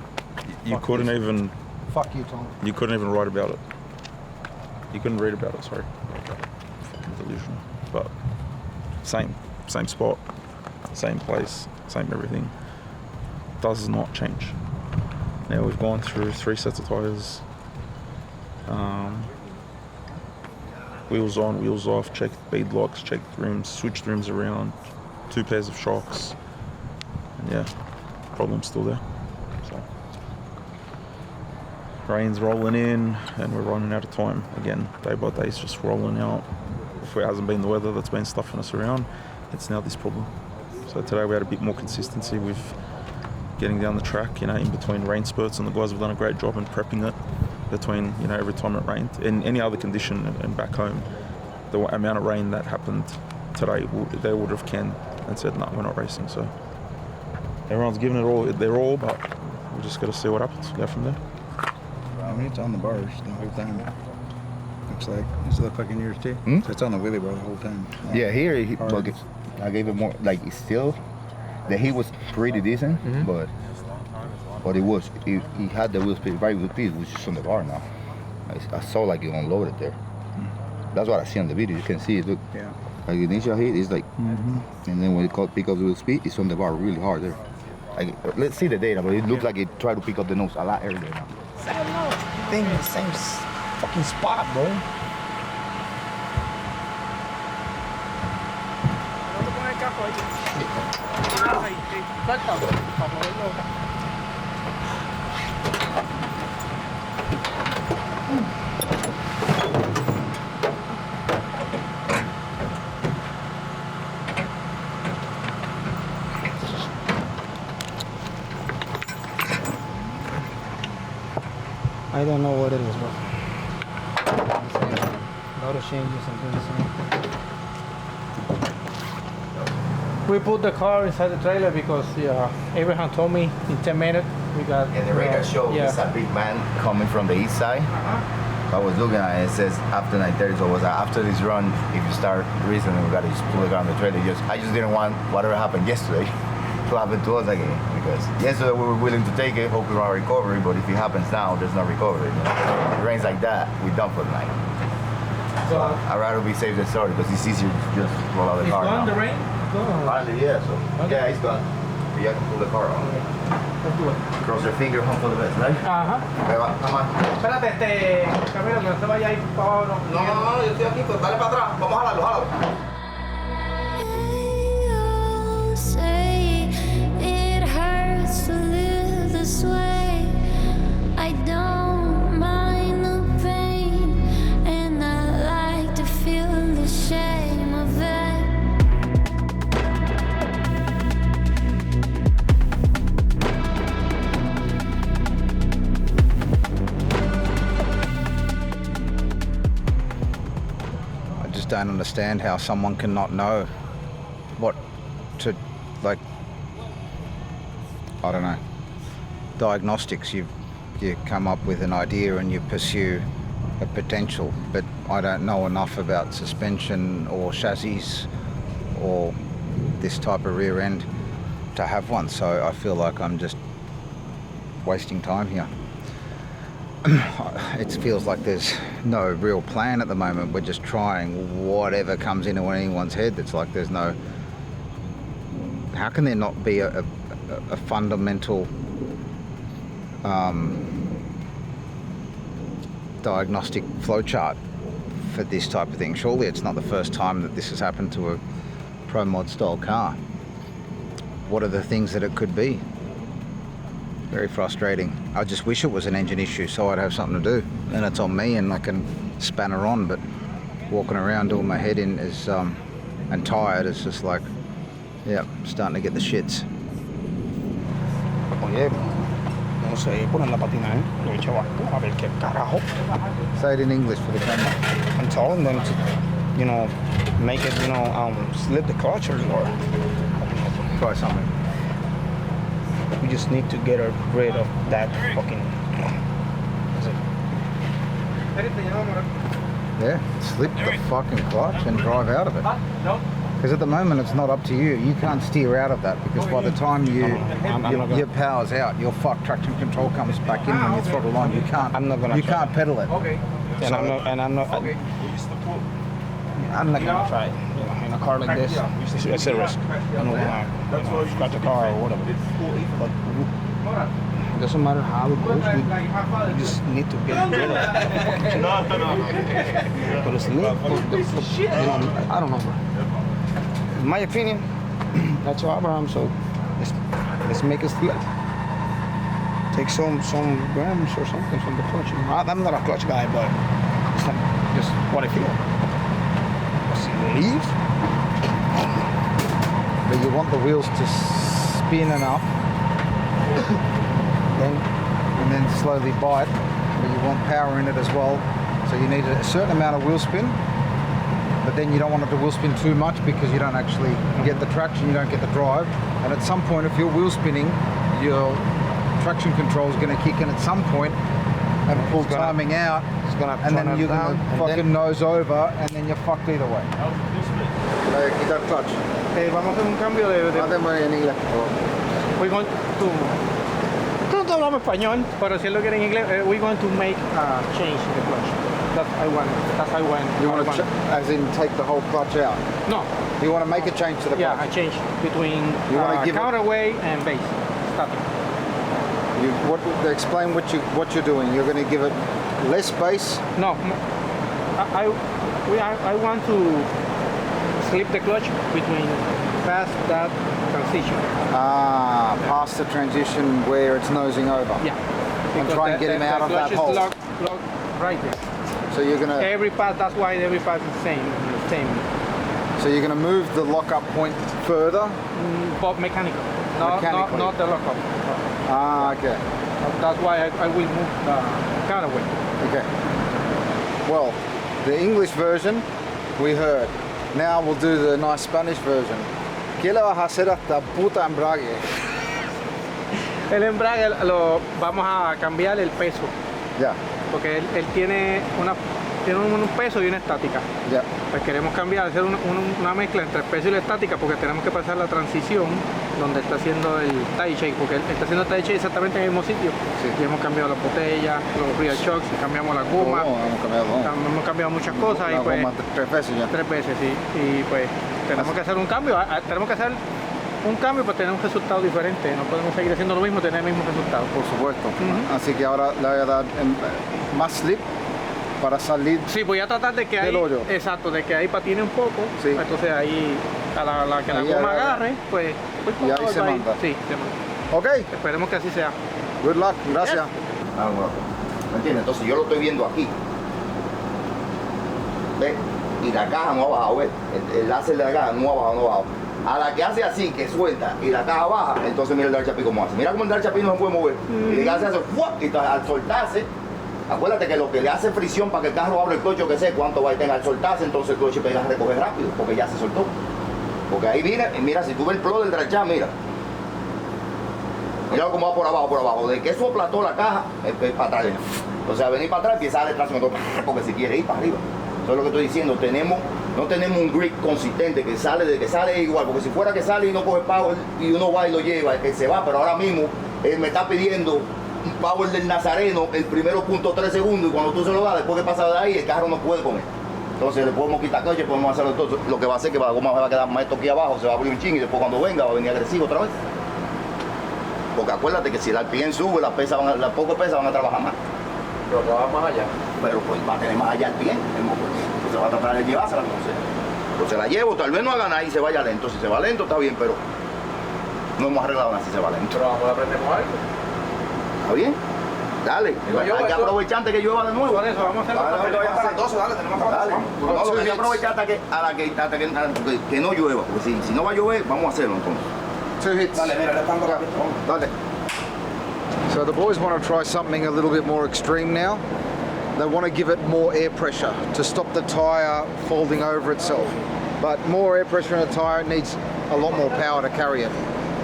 You couldn't even. Fuck you, Tom. You couldn't even write about it. You couldn't read about it. Sorry. Fucking delusional. But same spot, same place, same everything. Does not change. Now we've gone through 3 sets of tyres. Wheels on, wheels off, checked bead locks, checked rims, switched rims around, 2 pairs of shocks. And yeah, problem's still there. So rain's rolling in and we're running out of time. Again, day by day it's just rolling out. If it hasn't been the weather that's been stuffing us around, it's now this problem. So today we had a bit more consistency with getting down the track, in between rain spurts, and the guys have done a great job in prepping it between, every time it rained. In any other condition and back home, the amount of rain that happened today, they would have canned and said, no, we're not racing. So everyone's giving it all their all, but we just got to see what happens, go from there. I mean, it's on the bars the whole time. Looks like, does it look like in yours too? So it's on the wheelie bar the whole time. Yeah, here, I gave it more, like, it's still, the heat was pretty decent, but But he had the wheel speed, very good speed, which is on the bar now. I saw like it unloaded there. That's what I see on the video. You can see it. Look, yeah. Like the initial hit is like, and then when it pick up the wheel speed, it's on the bar really hard there. Like, let's see the data, but it looks like it tried to pick up the nose a lot earlier now. I don't know. I think the same fucking spot, bro. I don't know what it is, bro. A lot of changes and things. We put the car inside the trailer because Abraham told me in 10 minutes we got. And the record show is a big man coming from the east side. I was looking at it, it says after 9:30, so it was after this run, if you start reasoning, we gotta just pull it around the trailer. I just didn't want whatever happened yesterday to happen to us again, because yesterday we were willing to take it, hoping on recovery, but if it happens now, there's no recovery. If it rains like that, we're done for the night. So I'd rather be safe than sorry, because it's easier to just roll out the car. It's gone, now. the rain? It's gone. Finally, yeah, so yeah, it's gone. But you have to pull the car on. Let's do it. Cross your finger, hope for the best, right? Ajá. Okay, va, come on. Espérate, Camilo, no se vaya ahí, por favor. No, yo estoy aquí, pues dale para atrás. Vamos a jalarlo, jálalo. Say it hurts to live this way. I don't mind the pain, and I like to feel the shame of it. I just don't understand how someone can not know what to, like, I don't know, diagnostics. You come up with an idea and you pursue a potential, but I don't know enough about suspension or chassis or this type of rear end to have one, so I feel like I'm just wasting time here. It feels like there's no real plan at the moment. We're just trying whatever comes into anyone's head. It's like there's no... How can there not be a fundamental diagnostic flowchart for this type of thing? Surely it's not the first time that this has happened to a Pro Mod style car. What are the things that it could be? Very frustrating. I just wish it was an engine issue so I'd have something to do, and it's on me and I can span her on, but walking around doing my head in is and tired, it's just like, yeah, starting to get the shits. Oye, no sé, ponen la patina, lo echo abajo, a ver qué carajo. Say it in English for the camera. I'm telling them to, make it, slip the clutch or try something. We just need to get rid of that fucking. Yeah, slip the fucking clutch and drive out of it. Because at the moment it's not up to you. You can't steer out of that, because by the time your power's out, your traction control comes back in when you throttle on. You can't. You can't pedal it. Okay. I'm not gonna try it. In a car like this, it's a risk. I'm not gonna scratch the car or whatever. But it doesn't matter how it goes. We just need to get rid of it. But it's I don't know. In my opinion, that's Abraham. So let's make us take some grams or something from the clutch. I'm not a clutch guy, but it's not just what I feel. Leaves. But you want the wheels to spin enough, and then slowly bite. But you want power in it as well, so you need a certain amount of wheel spin. But then you don't want it to wheel spin too much, because you don't actually get the traction, you don't get the drive. And at some point, if you're wheel spinning, your traction control is going to kick in at some point and pull timing out, and then you're going to fucking nose over, and then you're fucked either way. Quitar clutch. Vamos a hacer un cambio de... Hacemos en inglés, por favor. We're going to nosotros hablamos español, pero si él lo quiere en inglés, we're going to make a change in the clutch. That's I want. You want to, as in take the whole clutch out? No. You want to make a change to the clutch? Yeah, a change between counterweight and base. Static. Explain what you're doing. You're going to give it less base? No. I want to slip the clutch between past that transition. Past the transition where it's nosing over. Yeah. And try and get him out of that hole. Locked right there. So you're gonna every pass. That's why every pass is the same. So you're gonna move the lockup point further. But mechanical. Not the lockup. Okay. That's why I will move the counterweight. Okay. Well, the English version we heard. Now we'll do the nice Spanish version. ¿Qué le vas a hacer a esta puta embrague? El embrague lo vamos a cambiar el peso. Ya. Porque él tiene un peso y una estática. Ya. Pues queremos cambiar, hacer una mezcla entre el peso y la estática porque tenemos que pasar la transición donde está haciendo el tie shake, porque él está haciendo el tie shake exactamente en el mismo sitio. Sí. Y hemos cambiado las botellas, los rear shocks, cambiamos las gomas. Hemos cambiado muchas cosas. Y pues, 3 veces ya. 3 veces, sí. Y pues tenemos que hacer un cambio. Tenemos que hacer un cambio para tener un resultado diferente. No podemos seguir haciendo lo mismo y tener el mismo resultado. Por supuesto. Así que ahora le voy a dar más slip para salir. Sí, voy a tratar de que ahí, exacto, de que ahí patine un poco. Sí. Entonces ahí a la que la goma agarre, pues y ahí se manda. Sí, se manda. Ok. Esperemos que así sea. Good luck. Gracias. Bueno, ¿me entiendes? Entonces yo lo estoy viendo aquí. ¿Ves? Y la caja no ha bajado, ¿ves? El láser de la caja no ha bajado. A la que hace así, que suelta, y la caja baja, entonces mira el Dark Chapi cómo hace. Mira cómo el Dark Chapi no se puede mover. Y el hace y al soltarse, acuérdate que lo que le hace fricción para que el carro abra el coche, que sé cuánto va a tener al soltarse, entonces el coche pega a recoger rápido, porque ya se soltó. Porque ahí viene, mira, si tú ves el flow del Dark Chapi, mira cómo va por abajo. De que eso aplató la caja, es para atrás. Entonces al venir para atrás empieza a darle tracción, porque si quiere ir para arriba. Eso es lo que estoy diciendo, no tenemos un grip consistente que sale igual, porque si fuera que sale y no coge power y uno va y lo lleva, es que se va, pero ahora mismo él me está pidiendo un power del Nazareno el primero 0.3 segundos y cuando tú se lo das, después que pasa de ahí, el carro no puede comer. Entonces le podemos quitar coche, podemos hacerlo todo. Lo que va a hacer es que la goma va a quedar más esto aquí abajo, se va a abrir un ching y después cuando venga va a venir agresivo otra vez. Porque acuérdate que si el RPM sube, las pocas pesas van a trabajar más. Pero trabaja más allá. Pero pues va a tener más allá el pie, entonces va a tratar de llevársela como sea. Entonces la llevo, tal vez no haga nada y se vaya lento. Si se va lento está bien, pero no hemos arreglado nada si se va lento. Pero vamos a aprendemos algo. ¿Está bien? Dale, hay que aprovechar antes que llueva de nuevo. Por eso, vamos a hacerlo. Hasta las 12, dale, tenemos que hacerlo. No, hay que aprovechar hasta que no llueva, porque si no va a llover, vamos a hacerlo entonces. 2 hits. Dale, mira, le están tocando. Dale. So the boys want to try something a little bit more extreme now. They want to give it more air pressure to stop the tyre folding over itself. But more air pressure in a tyre needs a lot more power to carry it.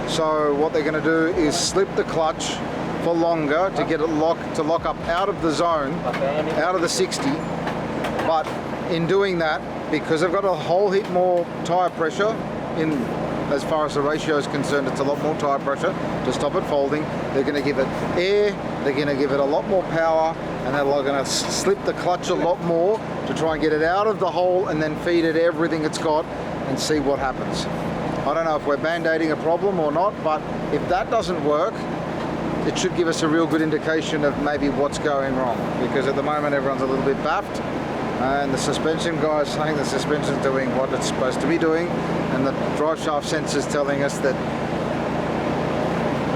So what they're going to do is slip the clutch for longer to get it lock up out of the zone, out of the 60. But in doing that, because they've got a whole heap more tyre pressure in, as far as the ratio is concerned, it's a lot more tyre pressure to stop it folding. They're going to give it air, they're going to give it a lot more power, and they're going to slip the clutch a lot more to try and get it out of the hole and then feed it everything it's got and see what happens. I don't know if we're band-aiding a problem or not, but if that doesn't work, it should give us a real good indication of maybe what's going wrong, because at the moment everyone's a little bit baffed. And the suspension guy is saying the suspension's doing what it's supposed to be doing, and the drive shaft sensor's telling us that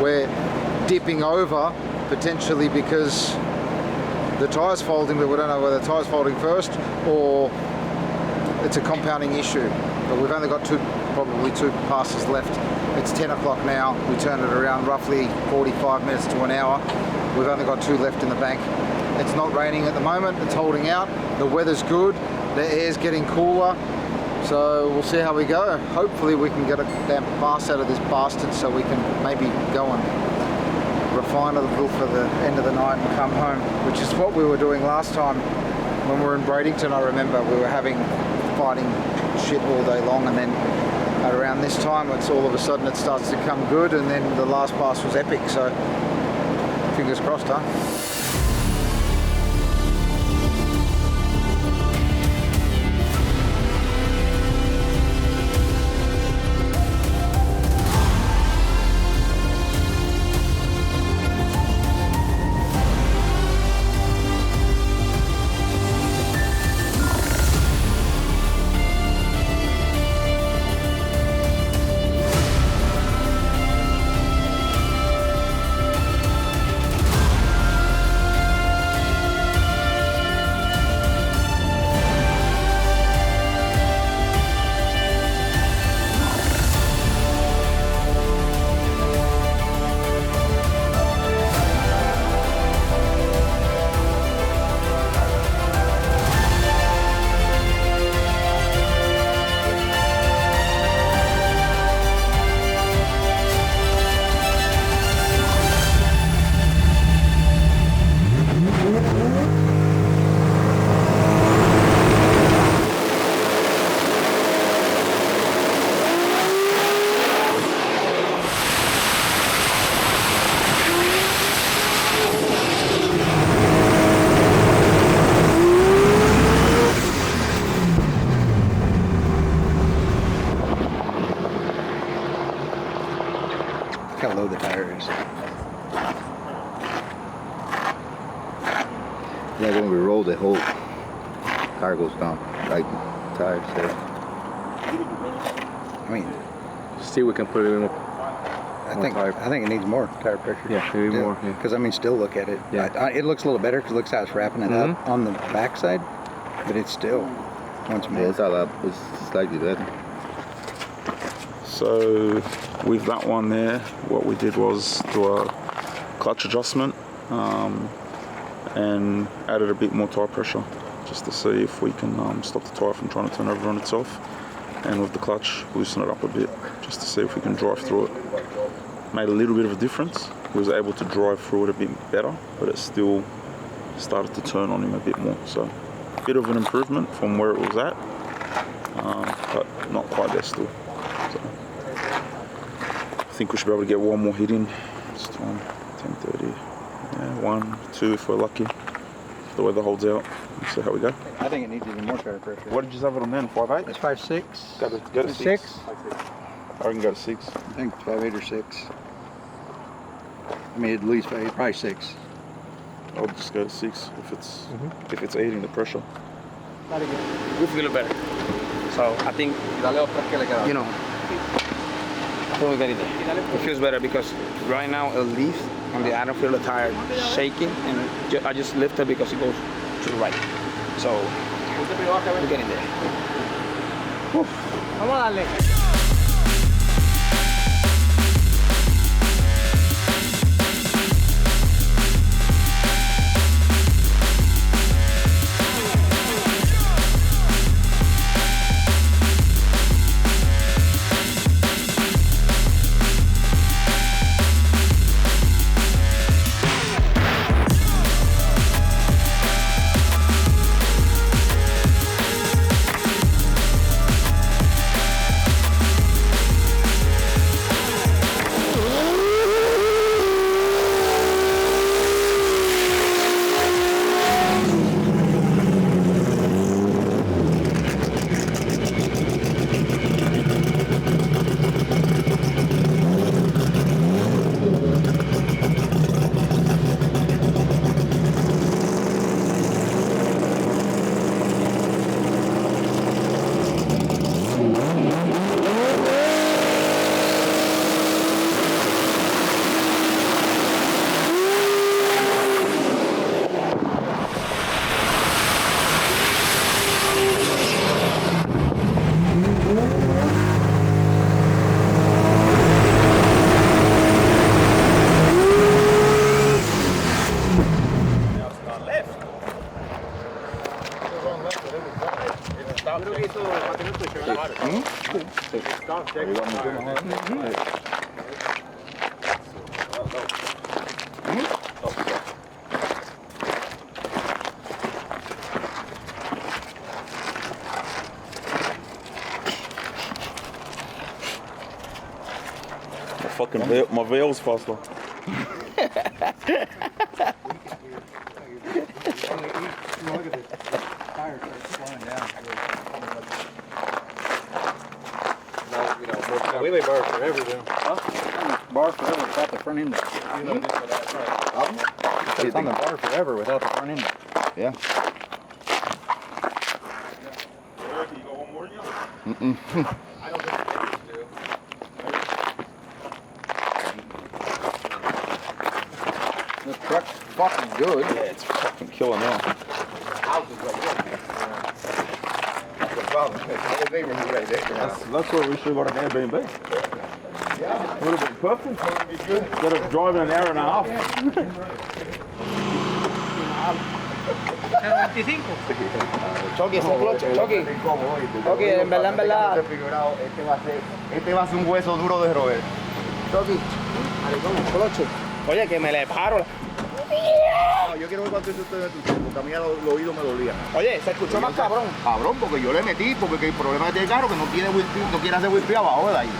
we're dipping over potentially because the tyre's folding, but we don't know whether the tyre's folding first or it's a compounding issue. But we've only got probably two passes left. It's 10 o'clock now. We turn it around roughly 45 minutes to an hour. We've only got 2 left in the bank. It's not raining at the moment, it's holding out. The weather's good, the air's getting cooler. So we'll see how we go. Hopefully we can get a damn pass out of this bastard so we can maybe go and refine a little for the end of the night and come home, which is what we were doing last time when we were in Bradenton. I remember we were fighting shit all day long, and then around this time it's all of a sudden it starts to come good, and then the last pass was epic. So Fingers crossed, huh? Look how low the tire is. Yeah, when we roll, the whole car goes down, like tires there. I mean, See, we can put it in. I think it needs more tire pressure. Yeah, maybe more. Yeah. Because I mean, still look at it. Yeah. It looks a little better because looks how it's wrapping it up on the backside, but it's still once more. Yeah, it's all up. It's slightly better. So with that one there, what we did was do a clutch adjustment and added a bit more tire pressure just to see if we can stop the tire from trying to turn over on itself. And with the clutch, loosen it up a bit just to see if we can drive through it. Made a little bit of a difference. He was able to drive through it a bit better, but it still started to turn on him a bit more. So a bit of an improvement from where it was at, but not quite there still. So I think we should be able to get one more hit in this time. 10:30. Yeah, 1, 2 if we're lucky. If the weather holds out. We'll see how we go. I think it needs even more tire pressure. What did you have it on then? 5.8? It's 5.6. Go to 6. 6. I can go to 6. I think 5.8 or 6. I mean, at least 5, probably 6. I'll just go to 6 if it's aiding the pressure. We feel better. So I think, you know, I think we got it there. It feels better because right now at least I don't feel the tire shaking, and I just lift it because it goes to the right. So we're getting there. Vamos a darle. My valve's faster. Look at this. Tires are slowing down. We lay bar forever, though. Huh? Bar forever without the front end. It's on the bar forever without the front end. Yeah. Mm-mm. The truck's fucking good. Yeah, it's fucking killer now. House is right there. That's the problem. It's the neighborhood right there. That's what we should have got an Airbnb. Yeah. Would have been perfect. Instead of driving an hour and a half. 25. Chucky, es un cloche, Chucky. Chucky, en verdad. Este va a ser un hueso duro de roer. Chucky, cloche. Oye, que me le paro. No, yo quiero ver cuánto hizo usted de tu tiempo, porque a mí los oídos me dolían. Oye, se escuchó más cabrón. Cabrón, porque yo le metí, porque el problema es del carro que no tiene whisky, no quiere hacer whisky abajo de ahí.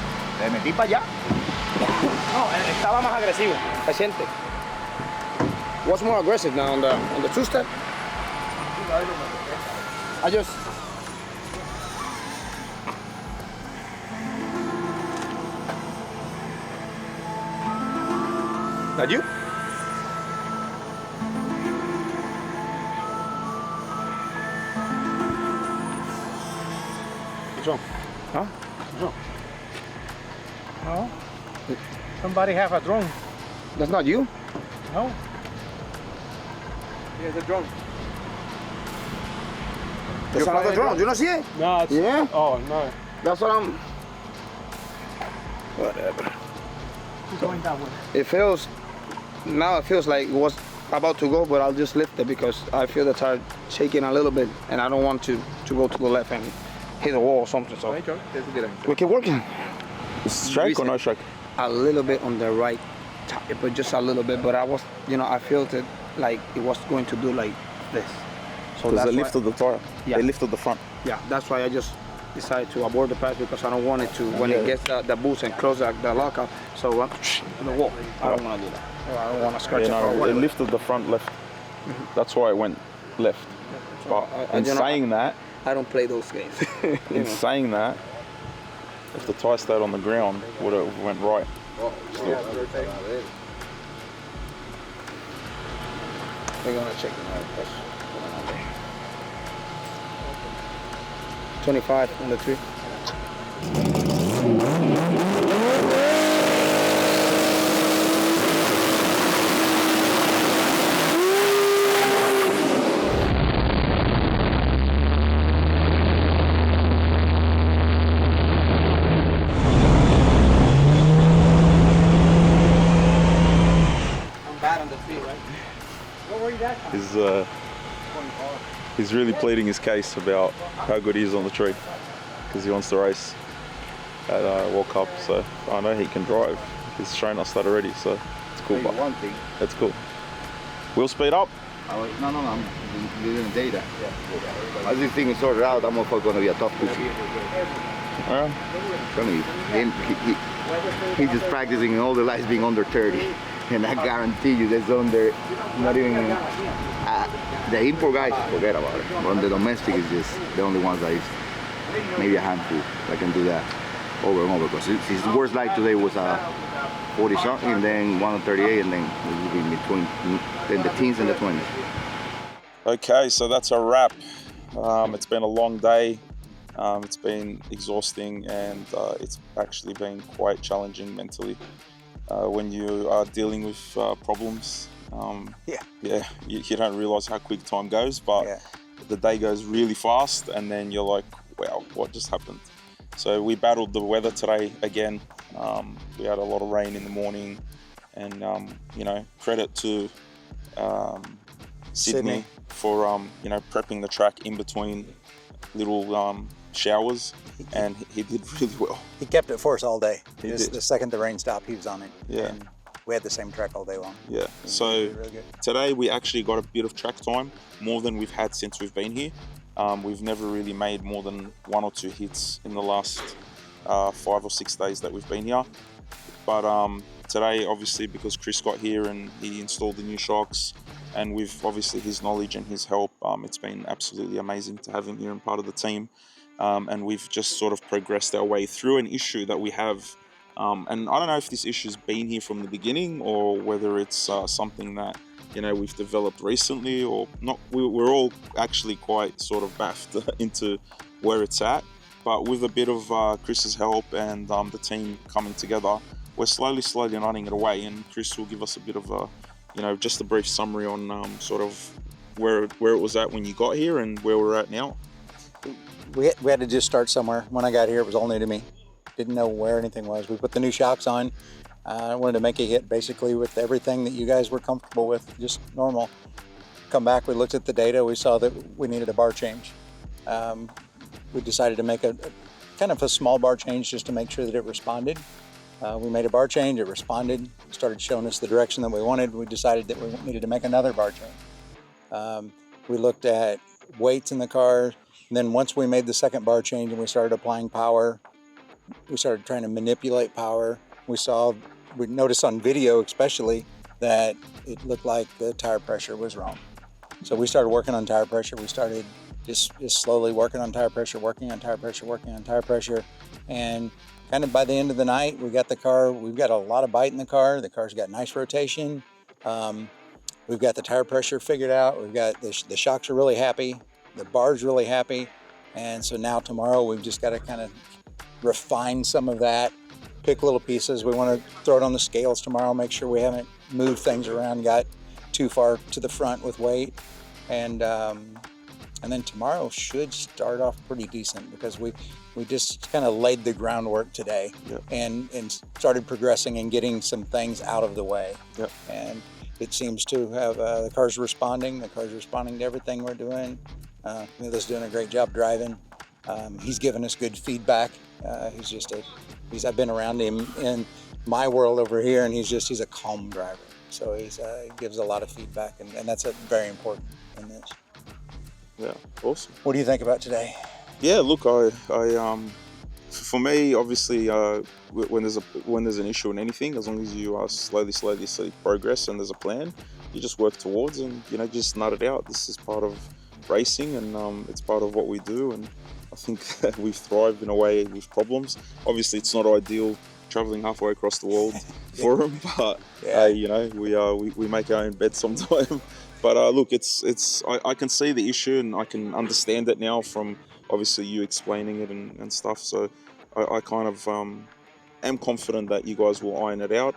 Le metí para allá. No, estaba más agresivo, se siente. What's more aggressive now on the two-step? I just... That you? What's wrong? Huh? What's wrong? No. Somebody have a drone. That's not you? No. Yeah, the drone. That's another drone. You don't see it? No, it's... Yeah? Oh, no. That's what I'm... Whatever. It's going that way. It feels... Now it feels like it was about to go, but I'll just lift it because I feel the tire shaking a little bit and I don't want to go to the left and hit the wall or something. So we keep working. Strike or no strike? A little bit on the right tire, but just a little bit. But I was, I felt it like it was going to do like this. So Because that's they lifted the tire. Yeah. They lifted the front. Yeah, that's why I just decided to abort the pass because I don't want it to, when it gets the boost and close the lockup, so in the wall. I don't want to do that. I don't want to scratch it. They lifted the front left. That's why it went left. But in saying that, I don't play those games. saying that, if the tire stayed on the ground, would have went right. We're gonna check it out. 25 on the 3. I'm bad on the 3, right? What were you that time? He's really pleading his case about how good he is on the tree because he wants to race at World Cup. So I know he can drive. He's shown us that already. So it's cool. But One thing. that's cool. We'll speed up. No, you didn't say that. As this thing is sorted out, that motherfucker's gonna be a tough cookie. Alright. Tell me, he's just practicing and all the lights being under 30. And I guarantee you there's not even, the import guys, forget about it. But the domestic is just the only ones that is maybe a handful that can do that over and over. Because his worst light today was 40 something, and then 1 on 38, and then in between in the teens and the 20s. Okay, so that's a wrap. It's been a long day. It's been exhausting, and it's actually been quite challenging mentally when you are dealing with problems. You don't realize how quick time goes, but the day goes really fast, and then you're like, wow, what just happened? So we battled the weather today again. We had a lot of rain in the morning, and credit to Sydney for prepping the track in between little showers, and he did really well. He kept it for us all day. He The second the rain stopped, he was on it. Yeah. And we had the same track all day long. Yeah, so really good. Today we actually got a bit of track time, more than we've had since we've been here. We've never really made more than 1 or 2 hits in the last 5 or 6 days that we've been here. But today, obviously, because Chris got here and he installed the new shocks, and with obviously his knowledge and his help, it's been absolutely amazing to have him here and part of the team. And we've just sort of progressed our way through an issue that we have. And I don't know if this issue's been here from the beginning or whether it's something that, you know, we've developed recently or not. We're all actually quite sort of baffed into where it's at. But with a bit of Chris's help and the team coming together, we're slowly nutting it away. And Chris will give us a bit of a, you know, just a brief summary on sort of where it was at when you got here and where we're at now. We had to just start somewhere. When I got here, it was all new to me. Didn't know where anything was. We put the new shocks on. I wanted to make a hit basically with everything that you guys were comfortable with, just normal. Come back, we looked at the data, we saw that we needed a bar change. We decided to make a kind of a small bar change just to make sure that it responded. We made a bar change, it responded, started showing us the direction that we wanted. We decided that we needed to make another bar change. We looked at weights in the car, and then once we made the second bar change and we started applying power, we started trying to manipulate power. We noticed on video especially that it looked like the tire pressure was wrong. So we started working on tire pressure. We started just slowly working on tire pressure, working on tire pressure. And kind of by the end of the night, we got the car, we've got a lot of bite in the car. The car's got nice rotation. We've got the tire pressure figured out. We've got the shocks are really happy. The bar's really happy. And so now tomorrow we've just got to kind of refine some of that, pick little pieces. We want to throw it on the scales tomorrow, make sure we haven't moved things around, got too far to the front with weight. And then tomorrow should start off pretty decent because we just kind of laid the groundwork today. Yep. and started progressing and getting some things out of the way. Yep. And it seems to have, the car's responding to everything we're doing. Mila's doing a great job driving. He's given us good feedback. I've been around him in my world over here, and he's a calm driver. So he gives a lot of feedback, and that's very important in this. Yeah, awesome. What do you think about today? Yeah, look, for me, obviously, when there's an issue in anything, as long as you are slowly progress and there's a plan, you just work towards and, you know, just nut it out. This is part of racing, and it's part of what we do, and I think that we've thrived in a way with problems. Obviously, it's not ideal traveling halfway across the world for them, but you know, we make our own bed sometime. But look, I can see the issue and I can understand it now from obviously you explaining it and stuff. So I kind of am confident that you guys will iron it out.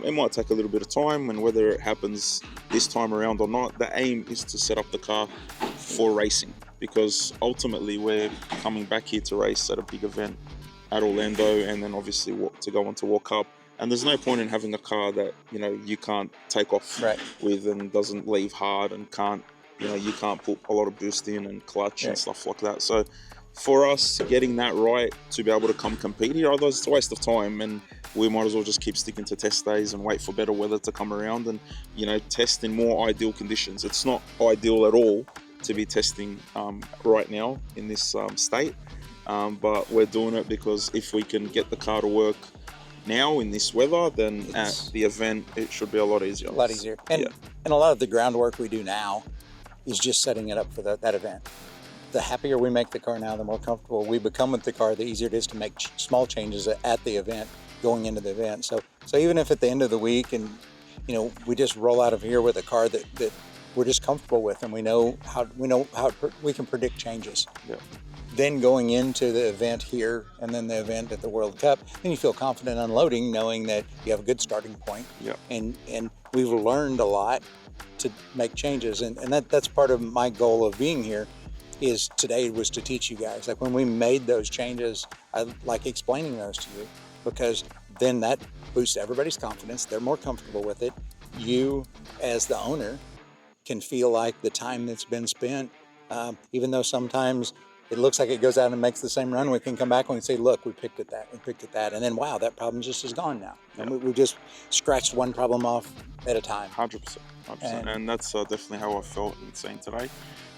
It might take a little bit of time, and whether it happens this time around or not, the aim is to set up the car for racing, because ultimately we're coming back here to race at a big event at Orlando, and then obviously to go on to World Cup. And there's no point in having a car that, you know, you can't take off with and doesn't leave hard and can't, you know, you can't put a lot of boost in and clutch and stuff like that. So for us, getting that right to be able to come compete here, otherwise it's a waste of time, and we might as well just keep sticking to test days and wait for better weather to come around and, you know, test in more ideal conditions. It's not ideal at all to be testing right now in this state, but we're doing it because if we can get the car to work now in this weather, then at the event it should be a lot easier. And a lot of the groundwork we do now is just setting it up for that event. The happier we make the car now, the more comfortable we become with the car, the easier it is to make small changes at the event, going into the event. So even if at the end of the week, and you know, we just roll out of here with a car that we're just comfortable with, and we know how we can predict changes. Yeah. Then going into the event here and then the event at the World Cup, then you feel confident unloading, knowing that you have a good starting point. Yeah. And we've learned a lot to make changes, and that's part of my goal of being here. Is today was to teach you guys. Like when we made those changes, I like explaining those to you, because then that boosts everybody's confidence. They're more comfortable with it. You, as the owner, can feel like the time that's been spent, even though sometimes it looks like it goes out and makes the same run, we can come back and we can say, look, we picked at that, and then wow, that problem just is gone now. Yeah. And we just scratched one problem off at a time. 100%. And that's definitely how I felt in seeing today.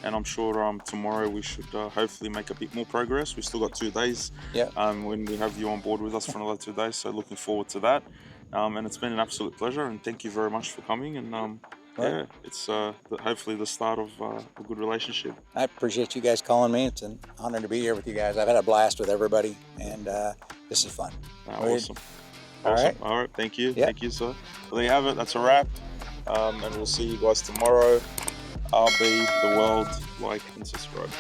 And I'm sure tomorrow we should hopefully make a bit more progress. We've still got 2 days when we have you on board with us for another 2 days. So looking forward to that. And it's been an absolute pleasure. And thank you very much for coming. And yeah, it's hopefully the start of a good relationship. I appreciate you guys calling me. It's an honor to be here with you guys. I've had a blast with everybody, and this is fun. Awesome. All right. All right. Thank you. Yep. Thank you, sir. Well, there you have it. That's a wrap. And we'll see you guys tomorrow. RB, the world, like and subscribe.